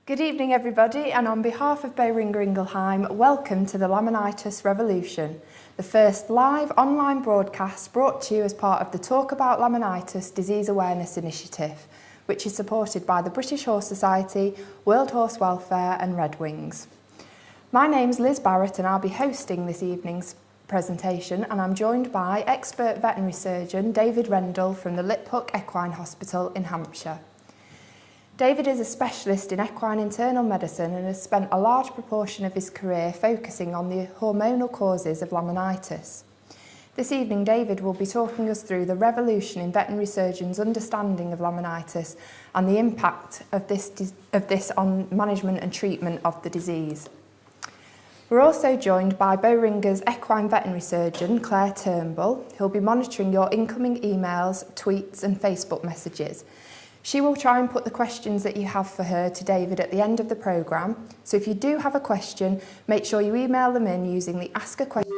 Good evening everybody, and on behalf of Bowringer Ingelheim, welcome to the Laminitis Revolution, the first live online broadcast brought to you as part of the Talk About Laminitis Disease Awareness Initiative, which is supported by the British Horse Society, World Horse Welfare and Red Wings. My name's Liz Barrett and I'll be hosting this evening's presentation, and I'm joined by expert veterinary surgeon David Rendell from the Liphook Equine Hospital in Hampshire. David is a specialist in equine internal medicine and has spent a large proportion of his career focusing on the hormonal causes of on. This evening, David will be talking us through the revolution in veterinary surgeons' understanding of laminitis and the impact of this on management and treatment of the disease. We're also joined by Bowringer's equine veterinary surgeon, Claire Turnbull, who'll be monitoring your incoming emails, tweets and Facebook messages. She will try and put the questions that you have for her to David at the end of the programme. So if you do have a question, make sure you email them in using the Ask a Question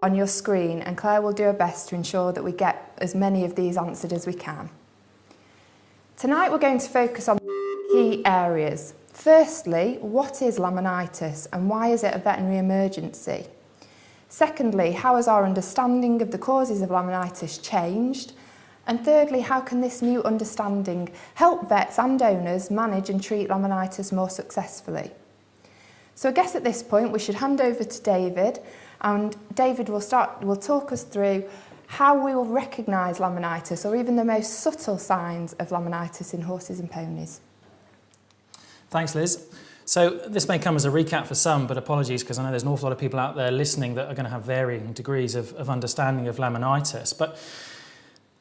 on your screen, and Claire will do her best to ensure that we get as many of these answered as we can. Tonight we're going to focus on key areas. Firstly, what is laminitis and why is it a veterinary emergency? Secondly, how has our understanding of the causes of laminitis changed? And thirdly, how can this new understanding help vets and owners manage and treat laminitis more successfully? So I guess at this point we should hand over to David, and David will talk us through how we will recognise laminitis, or even the most subtle signs of laminitis in horses and ponies. Thanks, Liz. So this may come as a recap for some, but apologies because I know there's an awful lot of people out there listening that are going to have varying degrees of understanding of laminitis. But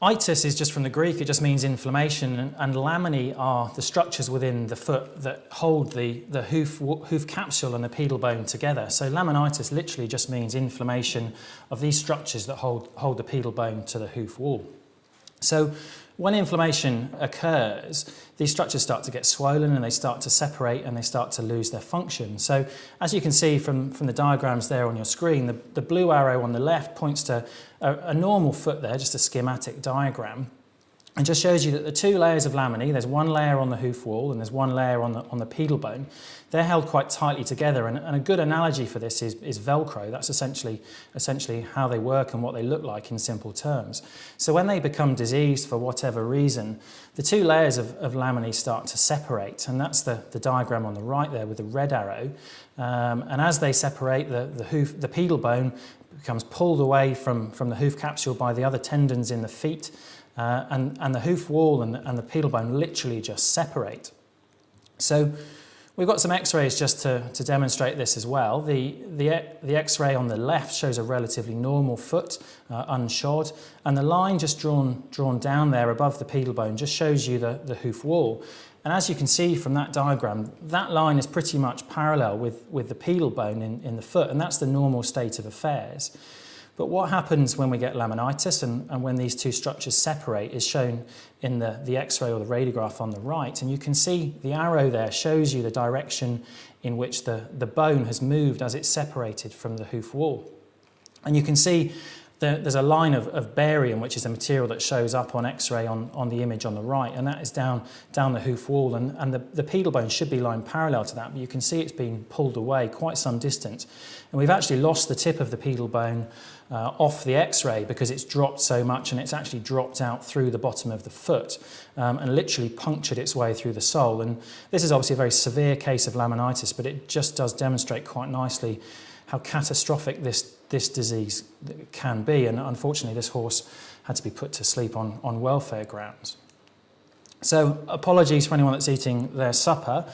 itis is just from the Greek, it just means inflammation, and laminae are the structures within the foot that hold the hoof capsule and the pedal bone together. So laminitis literally just means inflammation of these structures that hold the pedal bone to the hoof wall. So when inflammation occurs, these structures start to get swollen and they start to separate and they start to lose their function. So as you can see from the diagrams there on your screen, the blue arrow on the left points to a normal foot there, just a schematic diagram, and just shows you that the two layers of laminae, there's one layer on the hoof wall and there's one layer on the pedal bone, they're held quite tightly together, and a good analogy for this is Velcro. That's essentially how they work and what they look like in simple terms. So when they become diseased for whatever reason, the two layers of laminae start to separate, and that's the diagram on the right there with the red arrow. And as they separate, the pedal bone becomes pulled away from the hoof capsule by the other tendons in the feet, and the hoof wall and the pedal bone literally just separate. So we've got some x-rays just to demonstrate this as well. The x-ray on the left shows a relatively normal foot, unshod, and the line just drawn down there above the pedal bone just shows you the hoof wall. And as you can see from that diagram, that line is pretty much parallel with the pedal bone in the foot, and that's the normal state of affairs. But what happens when we get laminitis and when these two structures separate is shown in the x-ray or the radiograph on the right. And you can see the arrow there shows you the direction in which the bone has moved as it's separated from the hoof wall. And you can see there's a line of barium, which is a material that shows up on x-ray on the image on the right, and that is down the hoof wall, and the pedal bone should be lying parallel to that, but you can see it's been pulled away quite some distance. And we've actually lost the tip of the pedal bone off the x-ray because it's dropped so much, and it's actually dropped out through the bottom of the foot and literally punctured its way through the sole. And this is obviously a very severe case of laminitis, but it just does demonstrate quite nicely how catastrophic this disease can be, and unfortunately this horse had to be put to sleep on welfare grounds. So apologies for anyone that's eating their supper.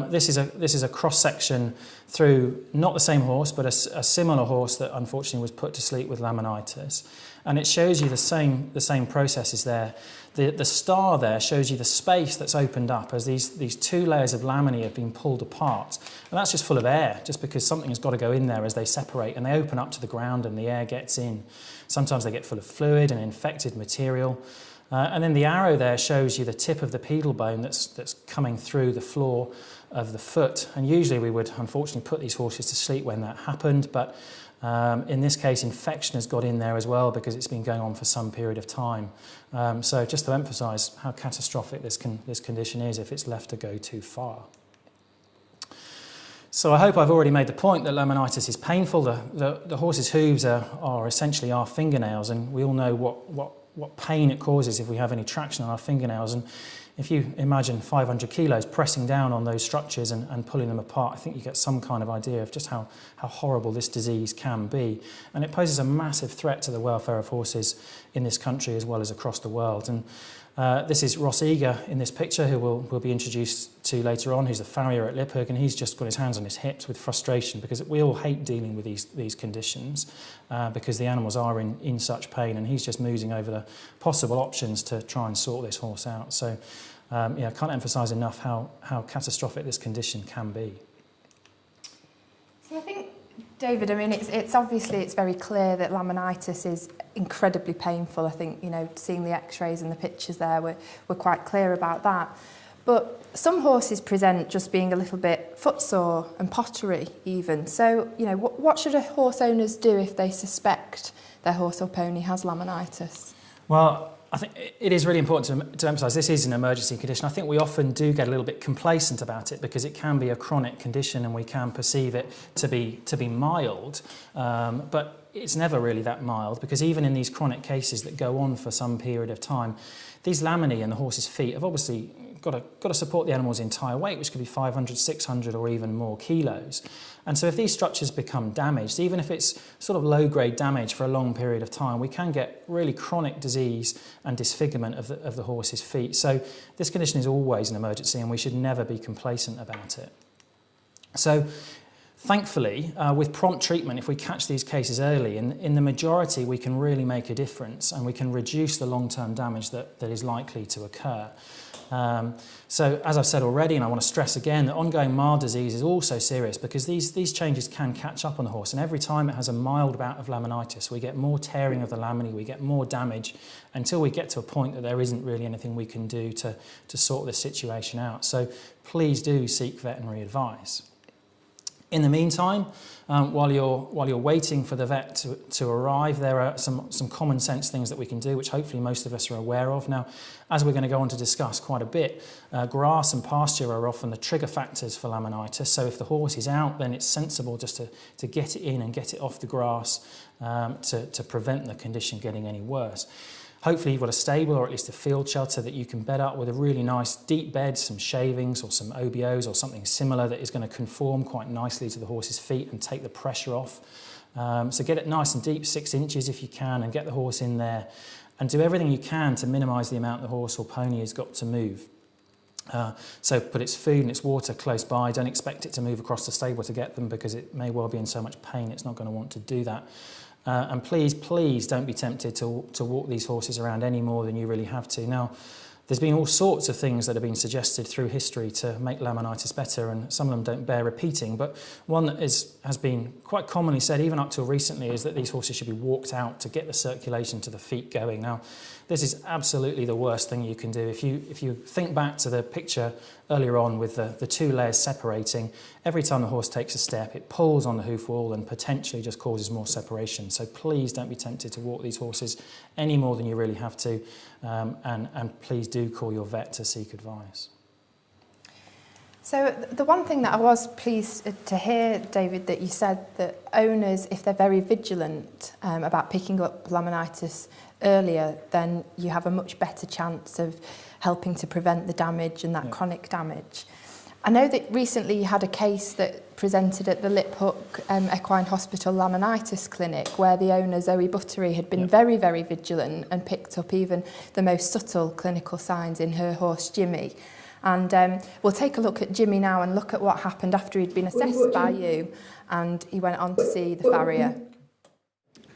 This is a cross-section through not the same horse, but a similar horse that unfortunately was put to sleep with laminitis, and it shows you the same processes there. The star there shows you the space that's opened up as these two layers of laminae have been pulled apart, and that's just full of air, just because something has got to go in there as they separate, and they open up to the ground and the air gets in. Sometimes they get full of fluid and infected material. And then the arrow there shows you the tip of the pedal bone that's coming through the floor of the foot. And usually we would unfortunately put these horses to sleep when that happened, but In this case, infection has got in there as well because it's been going on for some period of time. So just to emphasise how catastrophic this condition is if it's left to go too far. So I hope I've already made the point that laminitis is painful. The horse's hooves are essentially our fingernails, and we all know what pain it causes if we have any traction on our fingernails. And if you imagine 500 kilos pressing down on those structures and pulling them apart, I think you get some kind of idea of just how horrible this disease can be. And it poses a massive threat to the welfare of horses in this country as well as across the world. And this is Ross Eager in this picture, who we'll be introduced to later on, who's a farrier at Lipphook, and he's just got his hands on his hips with frustration because we all hate dealing with these conditions because the animals are in such pain, and he's just musing over the possible options to try and sort this horse out. So I can't emphasise enough how catastrophic this condition can be. So I think, David, I mean, it's obviously very clear that laminitis is incredibly painful. I think, seeing the x-rays and the pictures there, we're quite clear about that. But some horses present just being a little bit footsore and pottery even. So, what should a horse owners do if they suspect their horse or pony has laminitis? Well, I think it is really important to emphasise this is an emergency condition. I think we often do get a little bit complacent about it because it can be a chronic condition and we can perceive it to be mild, but it's never really that mild, because even in these chronic cases that go on for some period of time, these laminae in the horse's feet have obviously got to support the animal's entire weight, which could be 500, 600 or even more kilos. And so if these structures become damaged, even if it's sort of low-grade damage for a long period of time, we can get really chronic disease and disfigurement of the horse's feet. So this condition is always an emergency and we should never be complacent about it. So thankfully, with prompt treatment, if we catch these cases early, in the majority we can really make a difference and we can reduce the long-term damage that is likely to occur. So as I've said already, and I want to stress again, that ongoing mild disease is also serious because these changes can catch up on the horse, and every time it has a mild bout of laminitis, we get more tearing of the laminae, we get more damage until we get to a point that there isn't really anything we can do to sort this situation out. So please do seek veterinary advice. In the meantime, while you're waiting for the vet to arrive, there are some common sense things that we can do, which hopefully most of us are aware of. Now, as we're going to go on to discuss quite a bit, grass and pasture are often the trigger factors for laminitis. So if the horse is out, then it's sensible just to get it in and get it off the grass to prevent the condition getting any worse. Hopefully you've got a stable or at least a field shelter that you can bed up with a really nice deep bed, some shavings or some OBOs or something similar that is going to conform quite nicely to the horse's feet and take the pressure off. So get it nice and deep, 6 inches if you can, and get the horse in there and do everything you can to minimise the amount the horse or pony has got to move. So put its food and its water close by. Don't expect it to move across the stable to get them because it may well be in so much pain it's not going to want to do that. And please don't be tempted to walk these horses around any more than you really have to. Now, there's been all sorts of things that have been suggested through history to make laminitis better, and some of them don't bear repeating, but one that has been quite commonly said, even up till recently, is that these horses should be walked out to get the circulation to the feet going. Now, this is absolutely the worst thing you can do. If you think back to the picture earlier on with the 2 layers separating, every time the horse takes a step, it pulls on the hoof wall and potentially just causes more separation. So please don't be tempted to walk these horses any more than you really have to, and please do call your vet to seek advice. So the one thing that I was pleased to hear, David, that you said that owners, if they're very vigilant about picking up laminitis earlier, then you have a much better chance of helping to prevent the damage and that chronic damage. I know that recently you had a case that presented at the Lipphook Equine Hospital Laminitis Clinic where the owner, Zoe Buttery, had been very, very vigilant and picked up even the most subtle clinical signs in her horse, Jimmy. And we'll take a look at Jimmy now and look at what happened after he'd been assessed by you and he went on to see the farrier.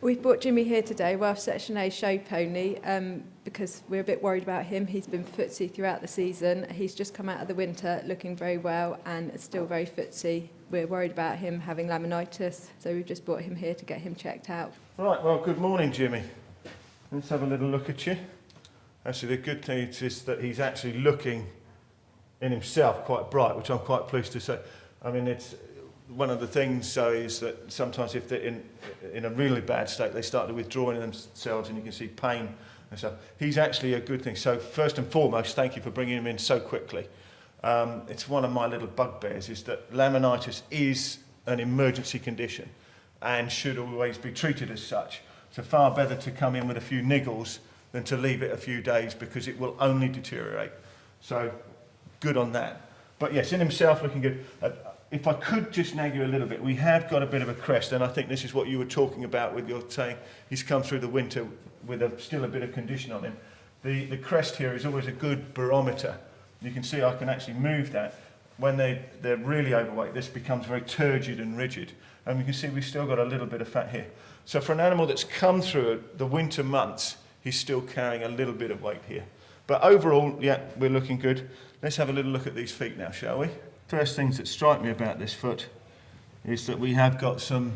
We've brought Jimmy here today, Welsh Section A show pony, because we're a bit worried about him. He's been footsie throughout the season. He's just come out of the winter looking very well and still very footsie. We're worried about him having laminitis, so we've just brought him here to get him checked out. Right, well, good morning, Jimmy. Let's have a little look at you. Actually, the good thing is that he's actually looking in himself quite bright, which I'm quite pleased to say. I mean, one of the things, so is that sometimes if they're in a really bad state, they start to withdraw themselves and you can see pain and stuff. He's actually a good thing. So first and foremost, thank you for bringing him in so quickly. It's one of my little bugbears is that laminitis is an emergency condition and should always be treated as such. So far better to come in with a few niggles than to leave it a few days because it will only deteriorate. So good on that. But yes, in himself looking good. If I could just nag you a little bit, we have got a bit of a crest, and I think this is what you were talking about with your saying he's come through the winter with still a bit of condition on him. The crest here is always a good barometer. You can see I can actually move that. When they're really overweight, this becomes very turgid and rigid. And you can see we've still got a little bit of fat here. So for an animal that's come through the winter months, he's still carrying a little bit of weight here. But overall, yeah, we're looking good. Let's have a little look at these feet now, shall we? First things that strike me about this foot is that we have got some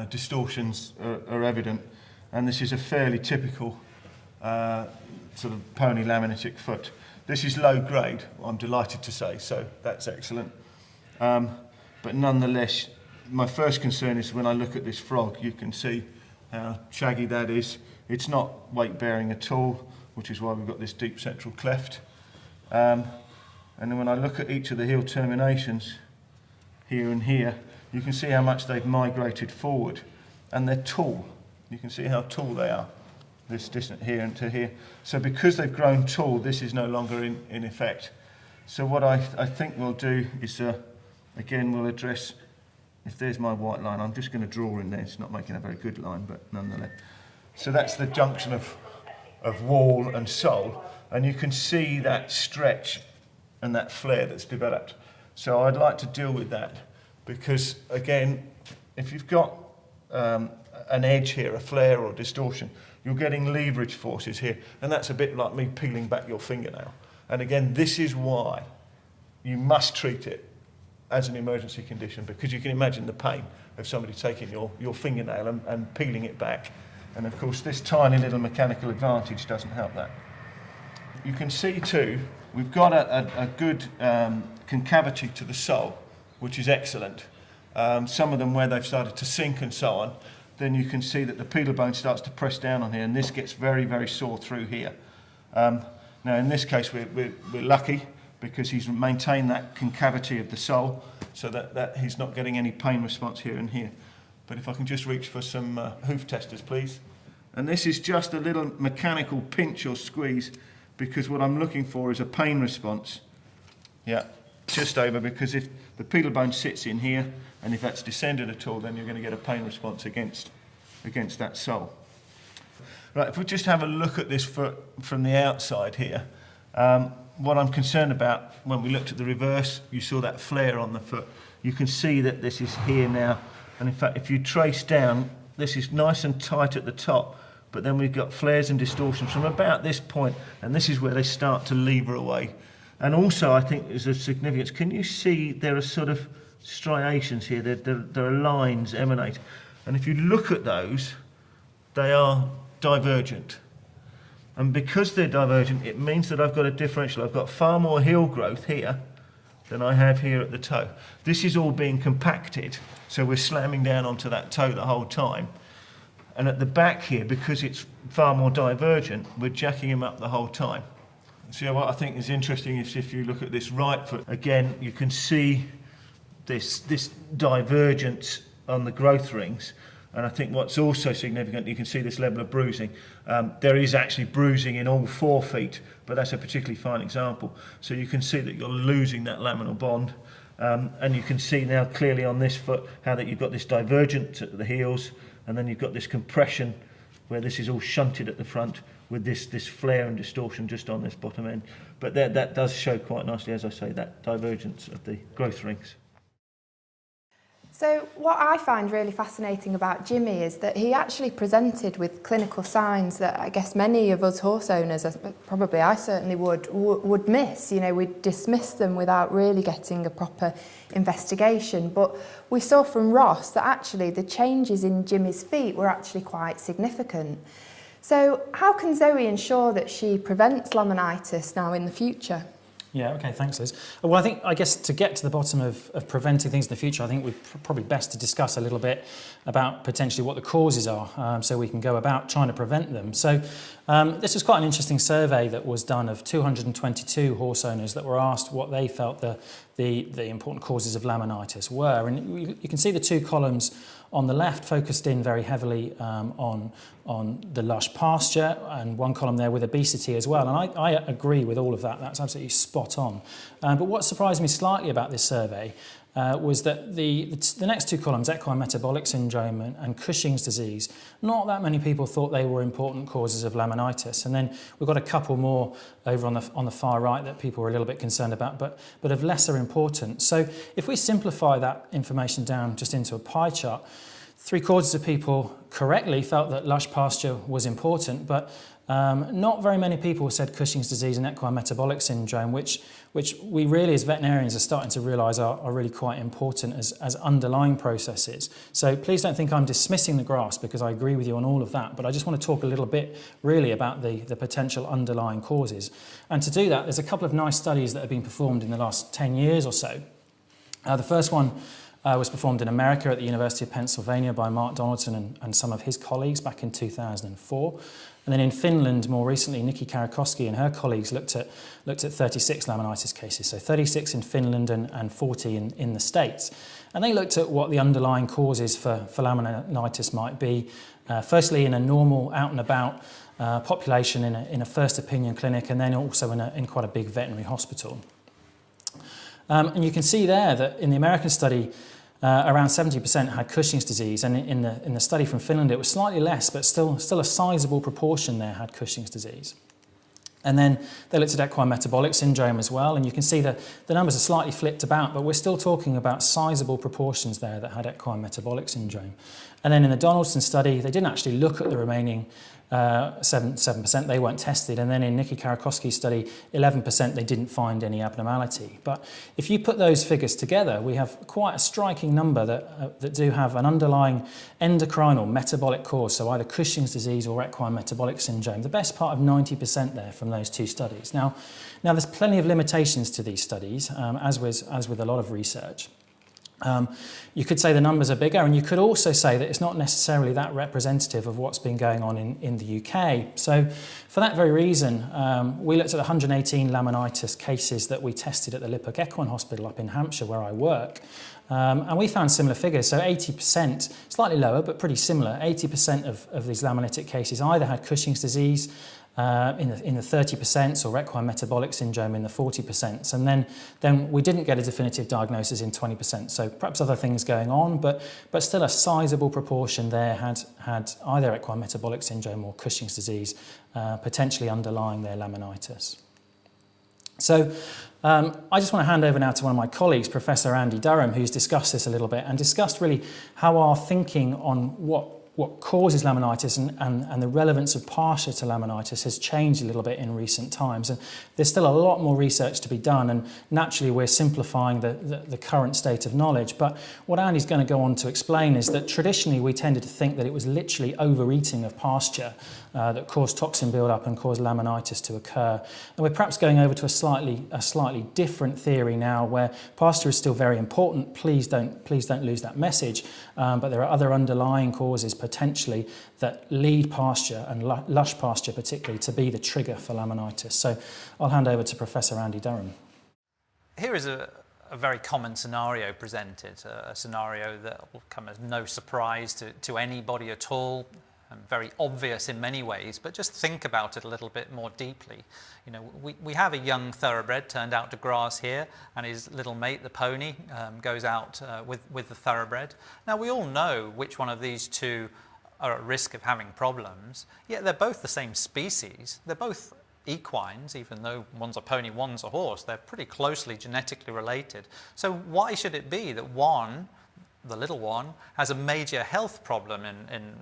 distortions are evident, and this is a fairly typical sort of pony laminitic foot. This is low grade, I'm delighted to say, so that's excellent. But nonetheless, my first concern is when I look at this frog, you can see how shaggy that is. It's not weight bearing at all, which is why we've got this deep central cleft. And then when I look at each of the heel terminations, here and here, you can see how much they've migrated forward. And they're tall. You can see how tall they are, this distance here and to here. So because they've grown tall, this is no longer in effect. So what I think we'll do is, again, we'll address, if there's my white line, I'm just going to draw in there. It's not making a very good line, but nonetheless. So that's the junction of wall and sole. And you can see that stretch and that flare that's developed. So I'd like to deal with that because, again, if you've got an edge here, a flare or distortion, you're getting leverage forces here, and that's a bit like me peeling back your fingernail. And again, this is why you must treat it as an emergency condition, because you can imagine the pain of somebody taking your fingernail and peeling it back. And of course, this tiny little mechanical advantage doesn't help that. You can see too, we've got a good concavity to the sole, which is excellent. Some of them where they've started to sink and so on, then you can see that the pedal bone starts to press down on here, and this gets very, very sore through here. Now in this case we're lucky because he's maintained that concavity of the sole so that he's not getting any pain response here and here. But if I can just reach for some hoof testers, please. And this is just a little mechanical pinch or squeeze, because what I'm looking for is a pain response. Yeah, just over, because if the pedal bone sits in here, and if that's descended at all, then you're going to get a pain response against that sole. Right, if we just have a look at this foot from the outside here, what I'm concerned about, when we looked at the reverse, you saw that flare on the foot. You can see that this is here now, and in fact, if you trace down, this is nice and tight at the top, but then we've got flares and distortions from about this point, and this is where they start to lever away. And also, I think there's a significance. Can you see there are sort of striations here? There are lines emanate. And if you look at those, they are divergent. And because they're divergent, it means that I've got a differential. I've got far more heel growth here than I have here at the toe. This is all being compacted, so we're slamming down onto that toe the whole time. And at the back here, because it's far more divergent, we're jacking him up the whole time. So what I think is interesting is if you look at this right foot, again, you can see this divergence on the growth rings. And I think what's also significant, you can see this level of bruising. There is actually bruising in all 4 feet, but that's a particularly fine example. So you can see that you're losing that laminal bond. And you can see now clearly on this foot how that you've got this divergence at the heels, and then you've got this compression where this is all shunted at the front with this flare and distortion just on this bottom end. But that does show quite nicely, as I say, that divergence of the growth rings. So what I find really fascinating about Jimmy is that he actually presented with clinical signs that I guess many of us horse owners, probably I certainly would miss. You know, we'd dismiss them without really getting a proper investigation. But we saw from Ross that actually the changes in Jimmy's feet were actually quite significant. So how can Zoe ensure that she prevents laminitis now in the future? Yeah, okay, thanks, Liz. Well, I guess to get to the bottom of preventing things in the future, I think we're probably best to discuss a little bit about potentially what the causes are, so we can go about trying to prevent them. So this was quite an interesting survey that was done of 222 horse owners that were asked what they felt the important causes of laminitis were. And you can see the two columns on the left focused in very heavily on the lush pasture, and one column there with obesity as well. And I agree with all of that. That's absolutely spot on. But what surprised me slightly about this survey was that the next two columns, equine metabolic syndrome and Cushing's disease, not that many people thought they were important causes of laminitis. And then we've got a couple more over on the far right that people were a little bit concerned about, but of lesser importance. So if we simplify that information down just into a pie chart, 3/4 of people correctly felt that lush pasture was important, but not very many people said Cushing's disease and equine metabolic syndrome, which we really as veterinarians are starting to realise are really quite important as underlying processes. So please don't think I'm dismissing the grass, because I agree with you on all of that, but I just want to talk a little bit really about the potential underlying causes. And to do that, there's a couple of nice studies that have been performed in the last 10 years or so. The first one was performed in America at the University of Pennsylvania by Mark Donaldson and some of his colleagues back in 2004. And then in Finland, more recently, Nikki Karakoski and her colleagues looked at 36 laminitis cases, so 36 in Finland and 40 in the States. And they looked at what the underlying causes for laminitis might be, firstly in a normal out-and-about population in a first opinion clinic, and then also in quite a big veterinary hospital. And you can see there that in the American study, around 70% had Cushing's disease, and in the study from Finland it was slightly less, but still a sizable proportion there had Cushing's disease. And then they looked at equine metabolic syndrome as well, and you can see that the numbers are slightly flipped about, but we're still talking about sizable proportions there that had equine metabolic syndrome. And then in the Donaldson study, they didn't actually look at the remaining 7%, they weren't tested. And then in Nikki Karakoski's study, 11%, they didn't find any abnormality. But if you put those figures together, we have quite a striking number that do have an underlying endocrine or metabolic cause, so either Cushing's disease or equine metabolic syndrome, the best part of 90% there from those two studies. Now there's plenty of limitations to these studies, as with a lot of research. You could say the numbers are bigger, and you could also say that it's not necessarily that representative of what's been going on in the UK. So for that very reason, we looked at 118 laminitis cases that we tested at the Liphook Equine Hospital up in Hampshire, where I work. And we found similar figures, so 80%, slightly lower, but pretty similar, 80% of these laminitic cases either had Cushing's disease in the 30% or equine metabolic syndrome in the 40%. And then we didn't get a definitive diagnosis in 20%. So perhaps other things going on, but still a sizable proportion there had either equine metabolic syndrome or Cushing's disease, potentially underlying their laminitis. So I just want to hand over now to one of my colleagues, Professor Andy Durham, who's discussed this a little bit and discussed really how our thinking on what causes laminitis and the relevance of pasture to laminitis has changed a little bit in recent times. And there's still a lot more research to be done, and naturally we're simplifying the current state of knowledge. But what Andy's going to go on to explain is that traditionally we tended to think that it was literally overeating of pasture that caused toxin buildup and caused laminitis to occur. And we're perhaps going over to a slightly different theory now, where pasture is still very important. Please don't lose that message. But there are other underlying causes potentially that lead pasture, and lush pasture particularly, to be the trigger for laminitis. So I'll hand over to Professor Andy Durham. Here is a very common scenario presented, a scenario that will come as no surprise to anybody at all, and very obvious in many ways, but just think about it a little bit more deeply. You know, we have a young thoroughbred turned out to grass here, and his little mate, the pony, goes out with the thoroughbred. Now, we all know which one of these two are at risk of having problems, yet they're both the same species. They're both equines, even though one's a pony, one's a horse. They're pretty closely genetically related. So why should it be that one, the little one, has a major health problem in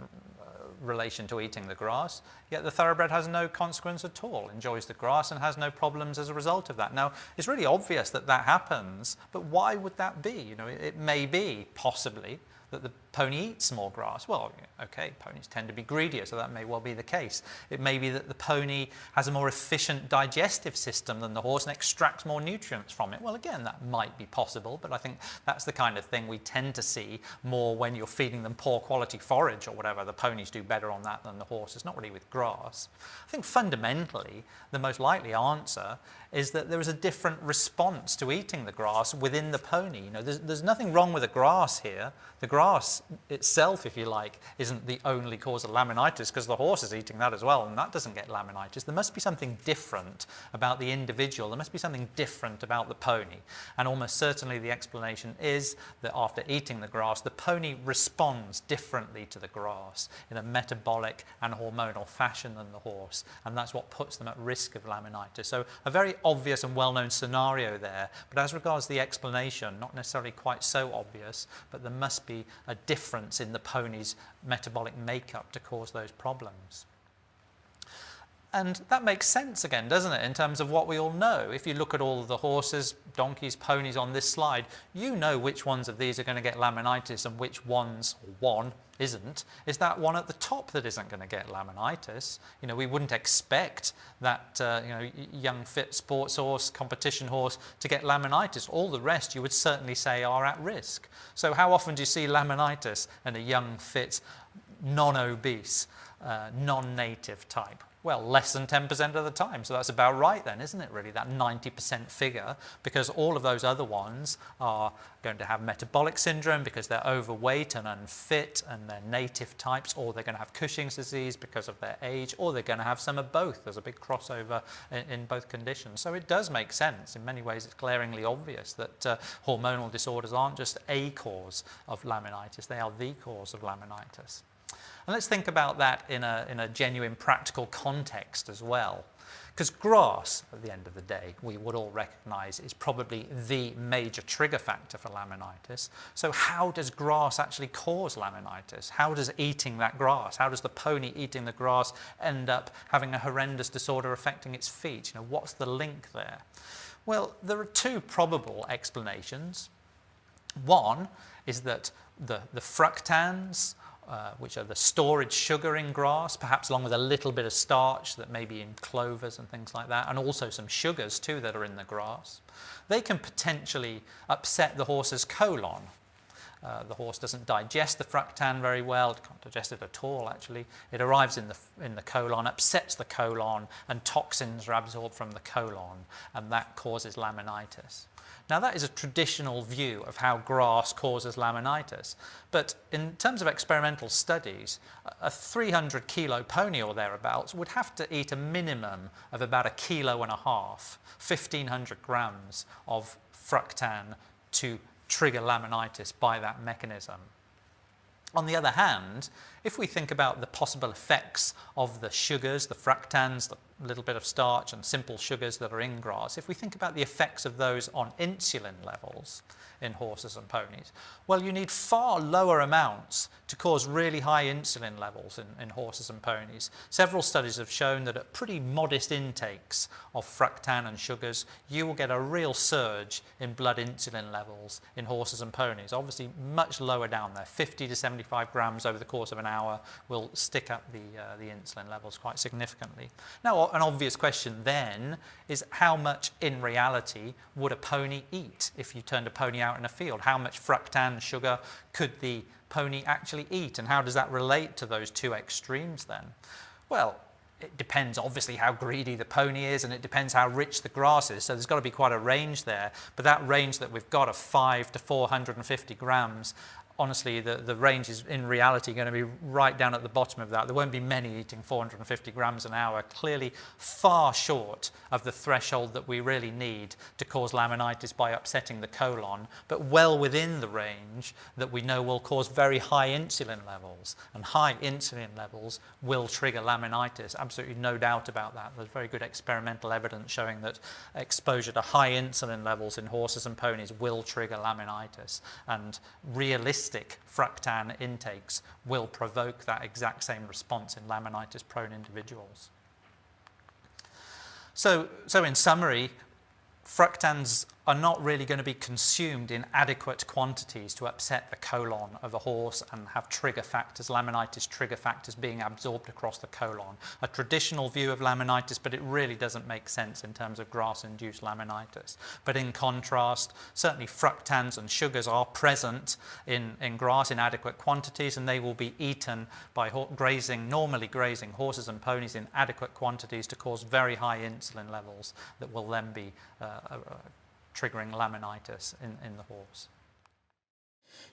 relation to eating the grass, yet the thoroughbred has no consequence at all, enjoys the grass and has no problems as a result of that? Now, it's really obvious that happens, but why would that be? You know, it may be, possibly, that the pony eats more grass? Well, okay, ponies tend to be greedier, so that may well be the case. It may be that the pony has a more efficient digestive system than the horse and extracts more nutrients from it. Well, again, that might be possible, but I think that's the kind of thing we tend to see more when you're feeding them poor quality forage or whatever. The ponies do better on that than the horses, not really with grass. I think fundamentally, the most likely answer is that there is a different response to eating the grass within the pony. You know, there's nothing wrong with the grass here. The grass itself, if you like, isn't the only cause of laminitis, because the horse is eating that as well, and that doesn't get laminitis. There must be something different about the individual. There must be something different about the pony. And almost certainly the explanation is that after eating the grass, the pony responds differently to the grass in a metabolic and hormonal fashion than the horse. And that's what puts them at risk of laminitis. So a very obvious and well-known scenario there, but as regards the explanation, not necessarily quite so obvious, but there must be a difference in the pony's metabolic makeup to cause those problems. And that makes sense again, doesn't it, in terms of what we all know. If you look at all of the horses, donkeys, ponies on this slide, you know which ones of these are going to get laminitis and which ones, or one, isn't. It's that one at the top that isn't going to get laminitis. You know, we wouldn't expect that young fit sports horse, competition horse to get laminitis. All the rest you would certainly say are at risk. So how often do you see laminitis in a young fit, non-obese, non-native type? Well, less than 10% of the time. So that's about right then, isn't it, really, that 90% figure, because all of those other ones are going to have metabolic syndrome because they're overweight and unfit and they're native types, or they're going to have Cushing's disease because of their age, or they're going to have some of both. There's a big crossover in both conditions. So it does make sense. In many ways, it's glaringly obvious that hormonal disorders aren't just a cause of laminitis, they are the cause of laminitis. And let's think about that in a genuine practical context as well. Because grass, at the end of the day, we would all recognise is probably the major trigger factor for laminitis. So how does grass actually cause laminitis? How does eating that grass, how does the pony eating the grass end up having a horrendous disorder affecting its feet? You know, what's the link there? Well, there are two probable explanations. One is that the fructans, which are the storage sugar in grass, perhaps along with a little bit of starch that may be in clovers and things like that, and also some sugars too that are in the grass. They can potentially upset the horse's colon. The horse doesn't digest the fructan very well. It can't digest it at all, actually. It arrives in the colon, upsets the colon, and toxins are absorbed from the colon, and that causes laminitis. Now, that is a traditional view of how grass causes laminitis. But in terms of experimental studies, a 300-kilo pony or thereabouts would have to eat a minimum of about 1.5 kilos, 1,500 grams of fructan to trigger laminitis by that mechanism. On the other hand, if we think about the possible effects of the sugars, the fructans, the little bit of starch and simple sugars that are in grass, if we think about the effects of those on insulin levels in horses and ponies, well, you need far lower amounts to cause really high insulin levels in horses and ponies. Several studies have shown that at pretty modest intakes of fructan and sugars, you will get a real surge in blood insulin levels in horses and ponies. Obviously, much lower down there, 50 to 75 grams over the course of an hour will stick up the insulin levels quite significantly. Now, an obvious question then is how much in reality would a pony eat if you turned a pony out in a field? How much fructan sugar could the pony actually eat, and how does that relate to those two extremes then? Well, it depends obviously how greedy the pony is, and it depends how rich the grass is, so there's got to be quite a range there. But that range that we've got of 5 to 450 grams, honestly, the range is in reality going to be right down at the bottom of that. There won't be many eating 450 grams an hour, clearly far short of the threshold that we really need to cause laminitis by upsetting the colon, but well within the range that we know will cause very high insulin levels. And high insulin levels will trigger laminitis, absolutely no doubt about that. There's very good experimental evidence showing that exposure to high insulin levels in horses and ponies will trigger laminitis, and realistically fructan intakes will provoke that exact same response in laminitis-prone individuals. So in summary, fructans are not really going to be consumed in adequate quantities to upset the colon of a horse and have trigger factors, laminitis trigger factors being absorbed across the colon. A traditional view of laminitis, but it really doesn't make sense in terms of grass-induced laminitis. But in contrast, certainly fructans and sugars are present in grass in adequate quantities, and they will be eaten by normally grazing horses and ponies in adequate quantities to cause very high insulin levels that will then be triggering laminitis in the horse.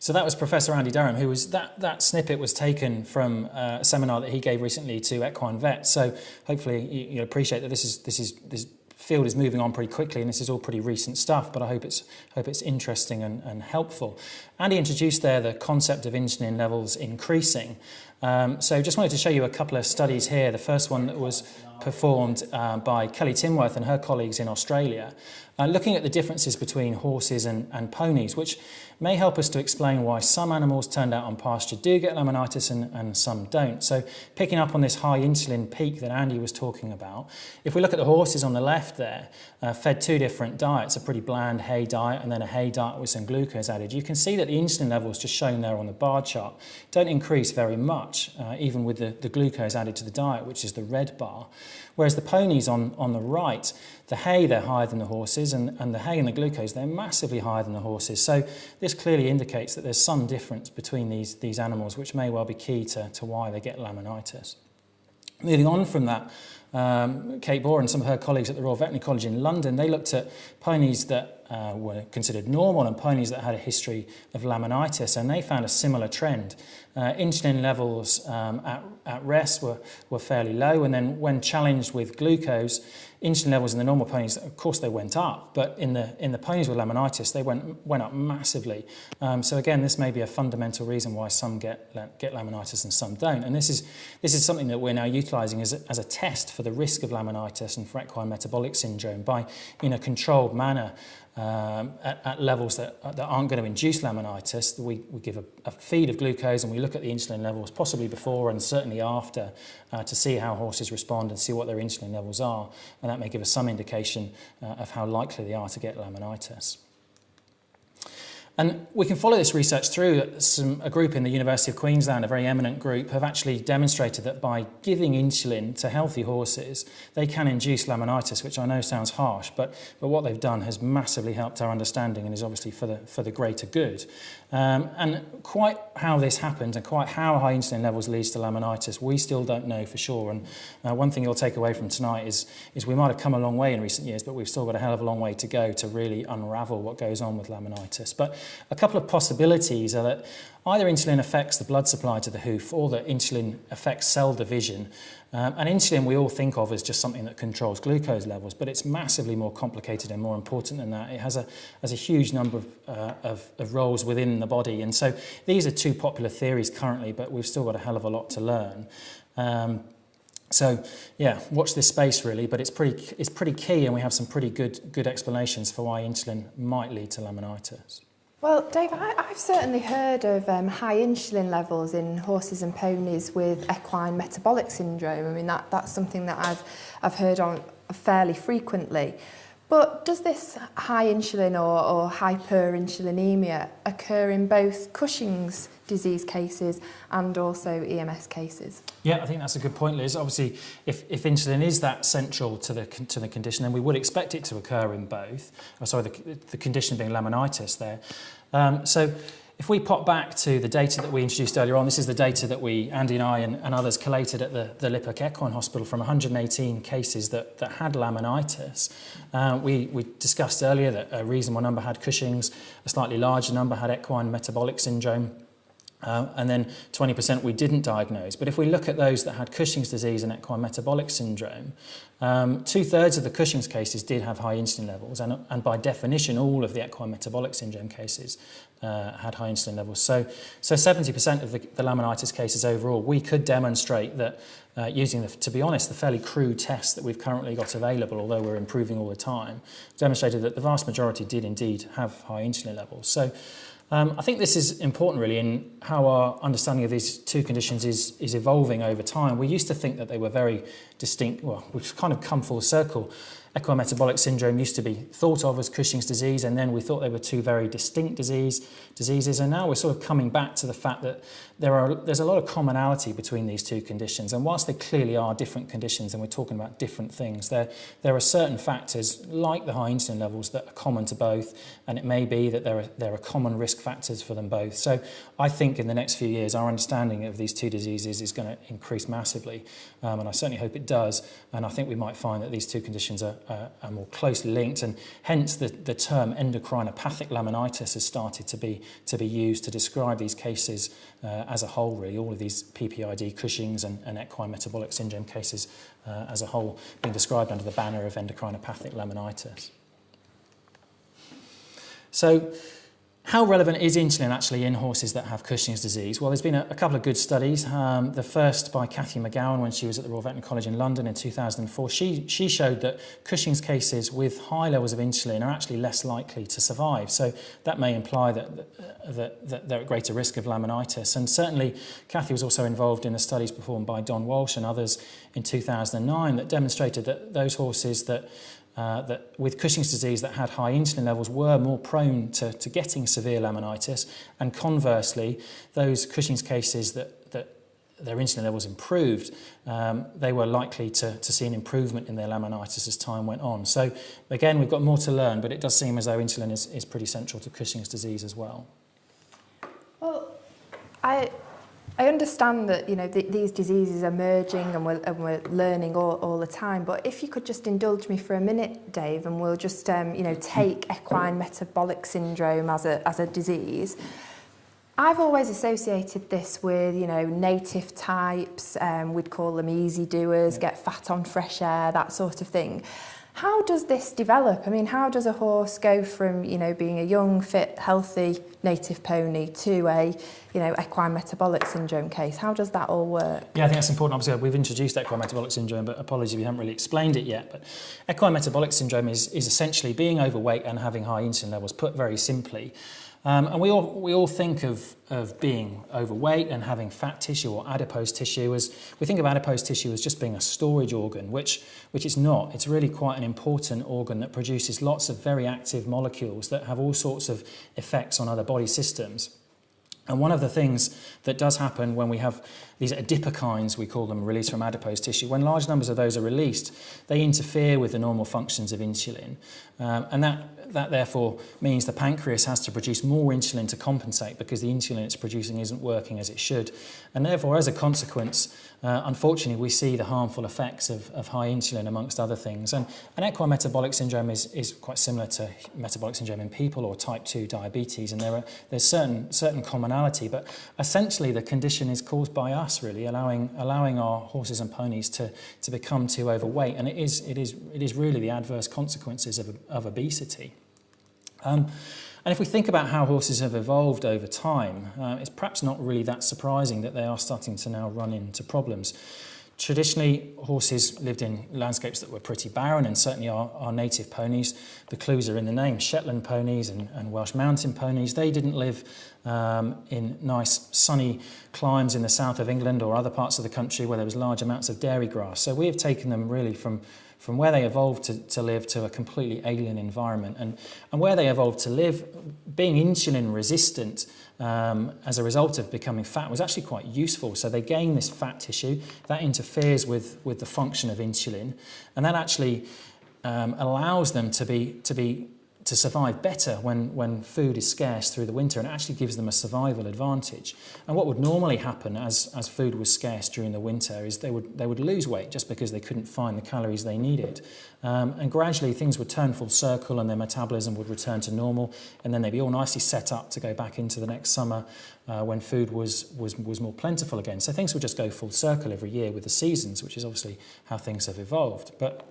So that was Professor Andy Durham, who was that snippet was taken from a seminar that he gave recently to equine vets. So hopefully you appreciate that this field is moving on pretty quickly, and this is all pretty recent stuff. But I hope it's interesting and helpful. Andy introduced there the concept of insulin levels increasing. So just wanted to show you a couple of studies here. The first one that was performed by Kelly Timworth and her colleagues in Australia, looking at the differences between horses and ponies, which may help us to explain why some animals turned out on pasture do get laminitis and some don't. So picking up on this high insulin peak that Andy was talking about, if we look at the horses on the left there, fed two different diets, a pretty bland hay diet and then a hay diet with some glucose added, you can see that the insulin levels just shown there on the bar chart don't increase very much, even with the glucose added to the diet, which is the red bar. Whereas the ponies on the right, the hay, they're higher than the horses, and the hay and the glucose, they're massively higher than the horses. So this clearly indicates that there's some difference between these animals, which may well be key to why they get laminitis. Moving on from that, Kate Bohr and some of her colleagues at the Royal Veterinary College in London, they looked at ponies that were considered normal and ponies that had a history of laminitis, and they found a similar trend. Insulin levels at rest were fairly low, and then when challenged with glucose, insulin levels in the normal ponies, of course, they went up, but in the ponies with laminitis, they went up massively. So again, this may be a fundamental reason why some get laminitis and some don't. And this is something that we're now utilising as a test for the risk of laminitis and for equine metabolic syndrome by, in a controlled manner, at levels that aren't going to induce laminitis. We give a feed of glucose and we look at the insulin levels, possibly before and certainly after, to see how horses respond and see what their insulin levels are, and that may give us some indication of how likely they are to get laminitis. And we can follow this research through. A group in the University of Queensland, a very eminent group, have actually demonstrated that by giving insulin to healthy horses, they can induce laminitis, which I know sounds harsh, but what they've done has massively helped our understanding and is obviously for the greater good. And quite how this happens and quite how high insulin levels leads to laminitis, we still don't know for sure. And one thing you'll take away from tonight is we might have come a long way in recent years, but we've still got a hell of a long way to go to really unravel what goes on with laminitis. But a couple of possibilities are that either insulin affects the blood supply to the hoof or that insulin affects cell division. And insulin we all think of as just something that controls glucose levels, but it's massively more complicated and more important than that. It has a huge number of roles within the body. And so these are two popular theories currently, but we've still got a hell of a lot to learn. So yeah, watch this space really, but it's pretty key, and we have some pretty good explanations for why insulin might lead to laminitis. Well, Dave, I've certainly heard of high insulin levels in horses and ponies with equine metabolic syndrome. I mean, that's something that I've heard on fairly frequently. But does this high insulin or hyperinsulinemia occur in both Cushing's disease cases and also EMS cases? Yeah, I think that's a good point, Liz. Obviously, if insulin is that central to the condition, then we would expect it to occur in both. The condition being laminitis there. So if we pop back to the data that we introduced earlier on, this is the data that Andy and I and others collated at the Liphook Equine Hospital from 118 cases that had laminitis. We discussed earlier that a reasonable number had Cushing's, a slightly larger number had equine metabolic syndrome, and then 20% we didn't diagnose. But if we look at those that had Cushing's disease and equine metabolic syndrome, 2/3 of the Cushing's cases did have high insulin levels, and by definition all of the equine metabolic syndrome cases had high insulin levels. So 70% of the laminitis cases overall, we could demonstrate that using, to be honest, the fairly crude tests that we've currently got available, although we're improving all the time, demonstrated that the vast majority did indeed have high insulin levels. So I think this is important really in how our understanding of these two conditions is evolving over time. We used to think that they were very distinct. Well, we've kind of come full circle. Equine-metabolic syndrome used to be thought of as Cushing's disease, and then we thought they were two very distinct diseases, and now we're sort of coming back to the fact that there's a lot of commonality between these two conditions, and whilst they clearly are different conditions and we're talking about different things, there are certain factors like the high insulin levels that are common to both, and it may be that there are common risk factors for them both. So I think in the next few years our understanding of these two diseases is going to increase massively, and I certainly hope it does, and I think we might find that these two conditions are more closely linked, and hence the term endocrinopathic laminitis has started to be used to describe these cases as a whole, really, all of these PPID, Cushing's and equine metabolic syndrome cases as a whole being described under the banner of endocrinopathic laminitis. So how relevant is insulin actually in horses that have Cushing's disease? Well, there's been a couple of good studies. The first by Cathy McGowan when she was at the Royal Veterinary College in London in 2004. She showed that Cushing's cases with high levels of insulin are actually less likely to survive. So that may imply that they're at greater risk of laminitis. And certainly Cathy was also involved in the studies performed by Don Walsh and others in 2009 that demonstrated that those horses that with Cushing's disease that had high insulin levels were more prone to getting severe laminitis, and conversely, those Cushing's cases that their insulin levels improved, they were likely to see an improvement in their laminitis as time went on. So again, we've got more to learn, but it does seem as though insulin is pretty central to Cushing's disease as well. Well, I understand that these diseases are emerging and we're learning all the time, but if you could just indulge me for a minute, Dave, and we'll just take equine metabolic syndrome as a disease. I've always associated this with native types, we'd call them easy doers, get fat on fresh air, that sort of thing. How does this develop? I mean, how does a horse go from, being a young, fit, healthy native pony to a, equine metabolic syndrome case? How does that all work? Yeah, I think that's important. Obviously, we've introduced equine metabolic syndrome, but apologies if we haven't really explained it yet. But equine metabolic syndrome is essentially being overweight and having high insulin levels, put very simply. And we all think of being overweight and having fat tissue or adipose tissue as we think of adipose tissue as just being a storage organ, which it's not. It's really quite an important organ that produces lots of very active molecules that have all sorts of effects on other body systems. And one of the things that does happen when we have these adipokines, we call them, released from adipose tissue, when large numbers of those are released, they interfere with the normal functions of insulin. And that therefore means the pancreas has to produce more insulin to compensate because the insulin it's producing isn't working as it should. And therefore, as a consequence, unfortunately, we see the harmful effects of high insulin amongst other things. And equine metabolic syndrome is quite similar to metabolic syndrome in people or type 2 diabetes. And there's certain commonality, but essentially the condition is caused by us, really, allowing our horses and ponies to become too overweight. And it is really the adverse consequences of obesity. And if we think about how horses have evolved over time, it's perhaps not really that surprising that they are starting to now run into problems. Traditionally, horses lived in landscapes that were pretty barren, and certainly our native ponies, the clues are in the name, Shetland ponies and Welsh mountain ponies, they didn't live in nice sunny climes in the south of England or other parts of the country where there was large amounts of dairy grass. So we have taken them really from where they evolved to live to a completely alien environment. And where they evolved to live, being insulin resistant as a result of becoming fat was actually quite useful. So they gain this fat tissue that interferes with the function of insulin, and that actually allows them to survive better when food is scarce through the winter, and it actually gives them a survival advantage. And what would normally happen as food was scarce during the winter is they would lose weight just because they couldn't find the calories they needed. And gradually things would turn full circle and their metabolism would return to normal, and then they'd be all nicely set up to go back into the next summer when food was more plentiful again. So things would just go full circle every year with the seasons, which is obviously how things have evolved. But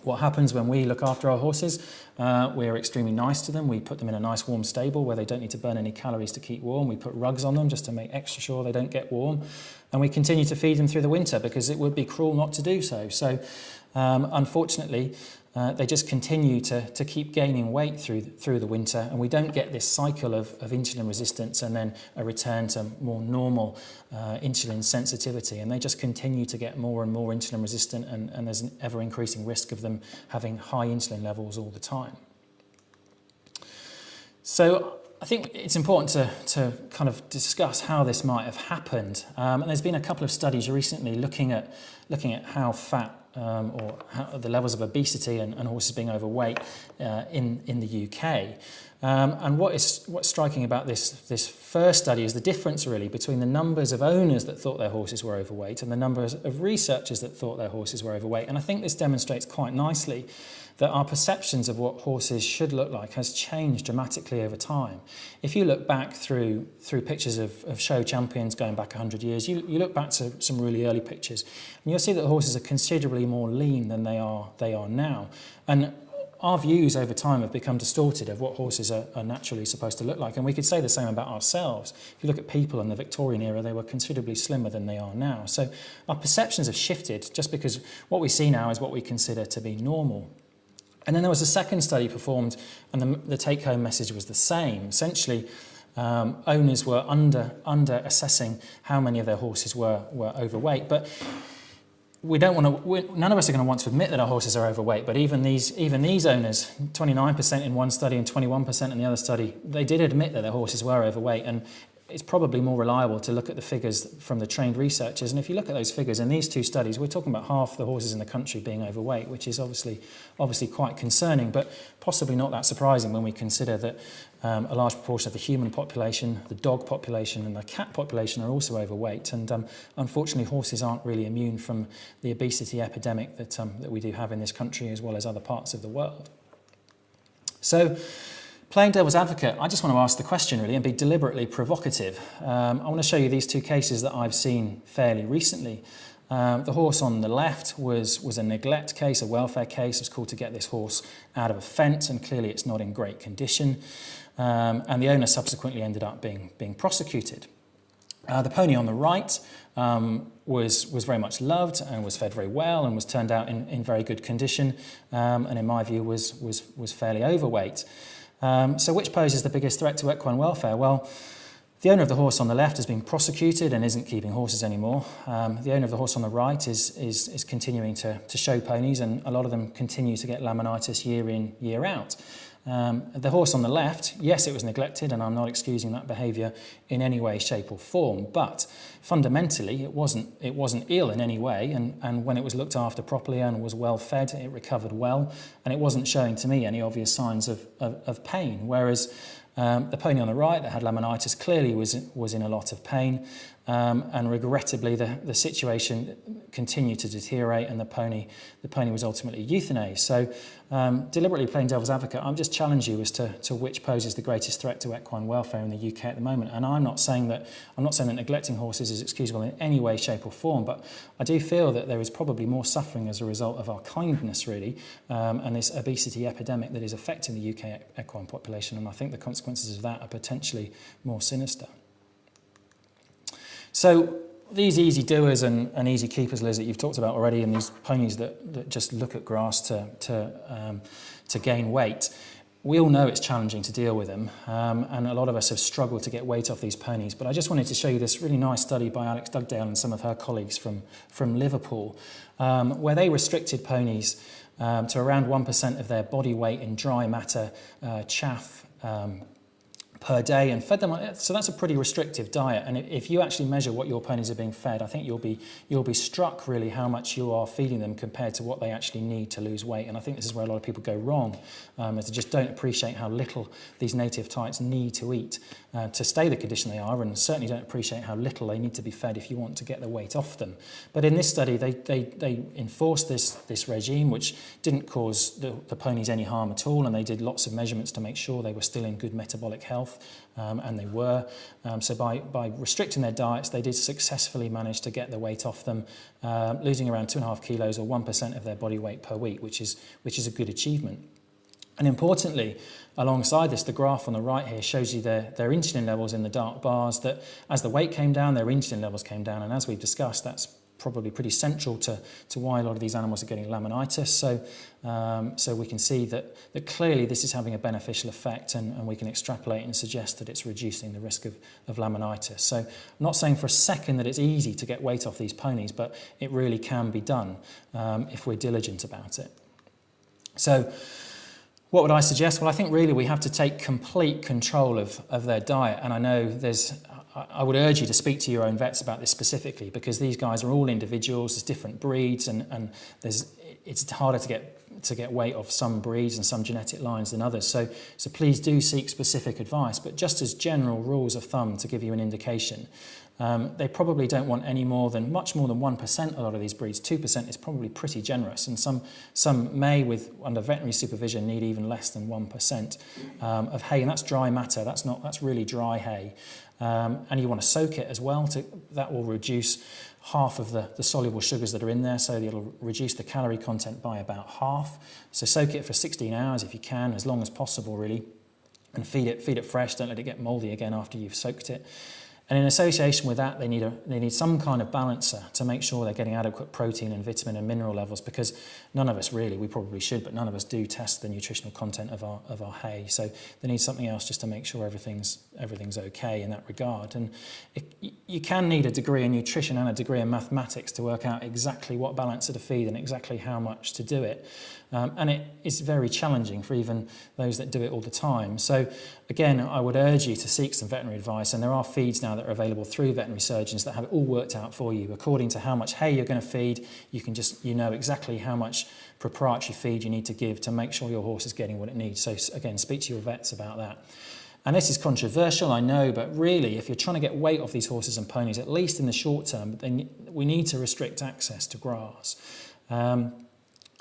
what happens when we look after our horses? We're extremely nice to them. We put them in a nice warm stable where they don't need to burn any calories to keep warm. We put rugs on them just to make extra sure they don't get warm. And we continue to feed them through the winter because it would be cruel not to do so. So unfortunately, they just continue to keep gaining weight through the winter, and we don't get this cycle of insulin resistance and then a return to more normal insulin sensitivity, and they just continue to get more and more insulin resistant, and there's an ever increasing risk of them having high insulin levels all the time. So I think it's important to kind of discuss how this might have happened. And there's been a couple of studies recently looking at how fat or how the levels of obesity and horses being overweight in the UK. And what's striking about this first study is the difference really between the numbers of owners that thought their horses were overweight and the numbers of researchers that thought their horses were overweight. And I think this demonstrates quite nicely that our perceptions of what horses should look like has changed dramatically over time. If you look back through pictures of show champions going back 100 years, you look back to some really early pictures, and you'll see that horses are considerably more lean than they are now. And our views over time have become distorted of what horses are naturally supposed to look like. And we could say the same about ourselves. If you look at people in the Victorian era, they were considerably slimmer than they are now. So our perceptions have shifted just because what we see now is what we consider to be normal. And then there was a second study performed, and the take-home message was the same. Essentially, owners were under assessing how many of their horses were overweight. But none of us are going to want to admit that our horses are overweight. But even these owners, 29% in one study and 21% in the other study, they did admit that their horses were overweight. And it's probably more reliable to look at the figures from the trained researchers. And if you look at those figures in these two studies, we're talking about half the horses in the country being overweight, which is obviously quite concerning, but possibly not that surprising when we consider that a large proportion of the human population, the dog population and the cat population are also overweight. And unfortunately, horses aren't really immune from the obesity epidemic that we do have in this country as well as other parts of the world. So, playing devil's advocate, I just want to ask the question really and be deliberately provocative. I want to show you these two cases that I've seen fairly recently. The horse on the left was a neglect case, a welfare case. It was called to get this horse out of a fence, and clearly it's not in great condition. And the owner subsequently ended up being prosecuted. The pony on the right was very much loved and was fed very well and was turned out in very good condition, and in my view was fairly overweight. So which poses the biggest threat to equine welfare? Well, the owner of the horse on the left has been prosecuted and isn't keeping horses anymore. The owner of the horse on the right is continuing to show ponies, and a lot of them continue to get laminitis year in, year out. The horse on the left, yes, it was neglected, and I'm not excusing that behaviour in any way, shape or form, but fundamentally it wasn't ill in any way, and when it was looked after properly and was well fed, it recovered well, and it wasn't showing to me any obvious signs of pain, whereas the pony on the right that had laminitis clearly was in a lot of pain, and regrettably the situation continued to deteriorate, and the pony was ultimately euthanized. So deliberately playing devil's advocate, I'm just challenge you as to which poses the greatest threat to equine welfare in the UK at the moment. And I'm not saying that neglecting horses is excusable in any way, shape or form, but I do feel that there is probably more suffering as a result of our kindness really, and this obesity epidemic that is affecting the UK equine population, and I think the consequences of that are potentially more sinister. So these easy doers and easy keepers, Liz, that you've talked about already, and these ponies that just look at grass to gain weight, we all know it's challenging to deal with them, and a lot of us have struggled to get weight off these ponies. But I just wanted to show you this really nice study by Alex Dugdale and some of her colleagues from Liverpool, where they restricted ponies to around 1% of their body weight in dry matter, chaff, per day, and fed them on. So that's a pretty restrictive diet, and if you actually measure what your ponies are being fed, I think you'll be struck really how much you are feeding them compared to what they actually need to lose weight. And I think this is where a lot of people go wrong, is they just don't appreciate how little these native types need to eat to stay the condition they are, and certainly don't appreciate how little they need to be fed if you want to get the weight off them. But in this study, they enforced this regime, which didn't cause the ponies any harm at all, and they did lots of measurements to make sure they were still in good metabolic health. And they were. So by restricting their diets, they did successfully manage to get the weight off them, losing around 2.5 kilos or 1% of their body weight per week, which is a good achievement. And importantly, alongside this, the graph on the right here shows you their insulin levels in the dark bars, that as the weight came down, their insulin levels came down. And as we've discussed, that's probably pretty central to why a lot of these animals are getting laminitis. So we can see that clearly this is having a beneficial effect, and we can extrapolate and suggest that it's reducing the risk of laminitis. So I'm not saying for a second that it's easy to get weight off these ponies, but it really can be done if we're diligent about it. So what would I suggest? Well, I think really we have to take complete control of their diet. And I know I would urge you to speak to your own vets about this specifically, because these guys are all individuals, there's different breeds, and it's harder to get weight off some breeds and some genetic lines than others. So please do seek specific advice. But just as general rules of thumb to give you an indication, they probably don't want much more than 1%, a lot of these breeds. 2% is probably pretty generous, and some may, under veterinary supervision, need even less than 1% of hay, and that's dry matter. That's really dry hay, and you want to soak it as well. That will reduce half of the soluble sugars that are in there, so it'll reduce the calorie content by about half. So soak it for 16 hours if you can, as long as possible really, and feed it fresh. Don't let it get mouldy again after you've soaked it. And in association with that, they need some kind of balancer to make sure they're getting adequate protein and vitamin and mineral levels, because none of us really, we probably should, but none of us do test the nutritional content of our hay. So they need something else just to make sure everything's okay in that regard. And you can need a degree in nutrition and a degree in mathematics to work out exactly what balancer to feed and exactly how much to do it. And it is very challenging for even those that do it all the time. So again, I would urge you to seek some veterinary advice, and there are feeds now that are available through veterinary surgeons that have it all worked out for you. According to how much hay you're going to feed, you know exactly how much proprietary feed you need to give to make sure your horse is getting what it needs. So again, speak to your vets about that. And this is controversial, I know, but really, if you're trying to get weight off these horses and ponies, at least in the short term, then we need to restrict access to grass.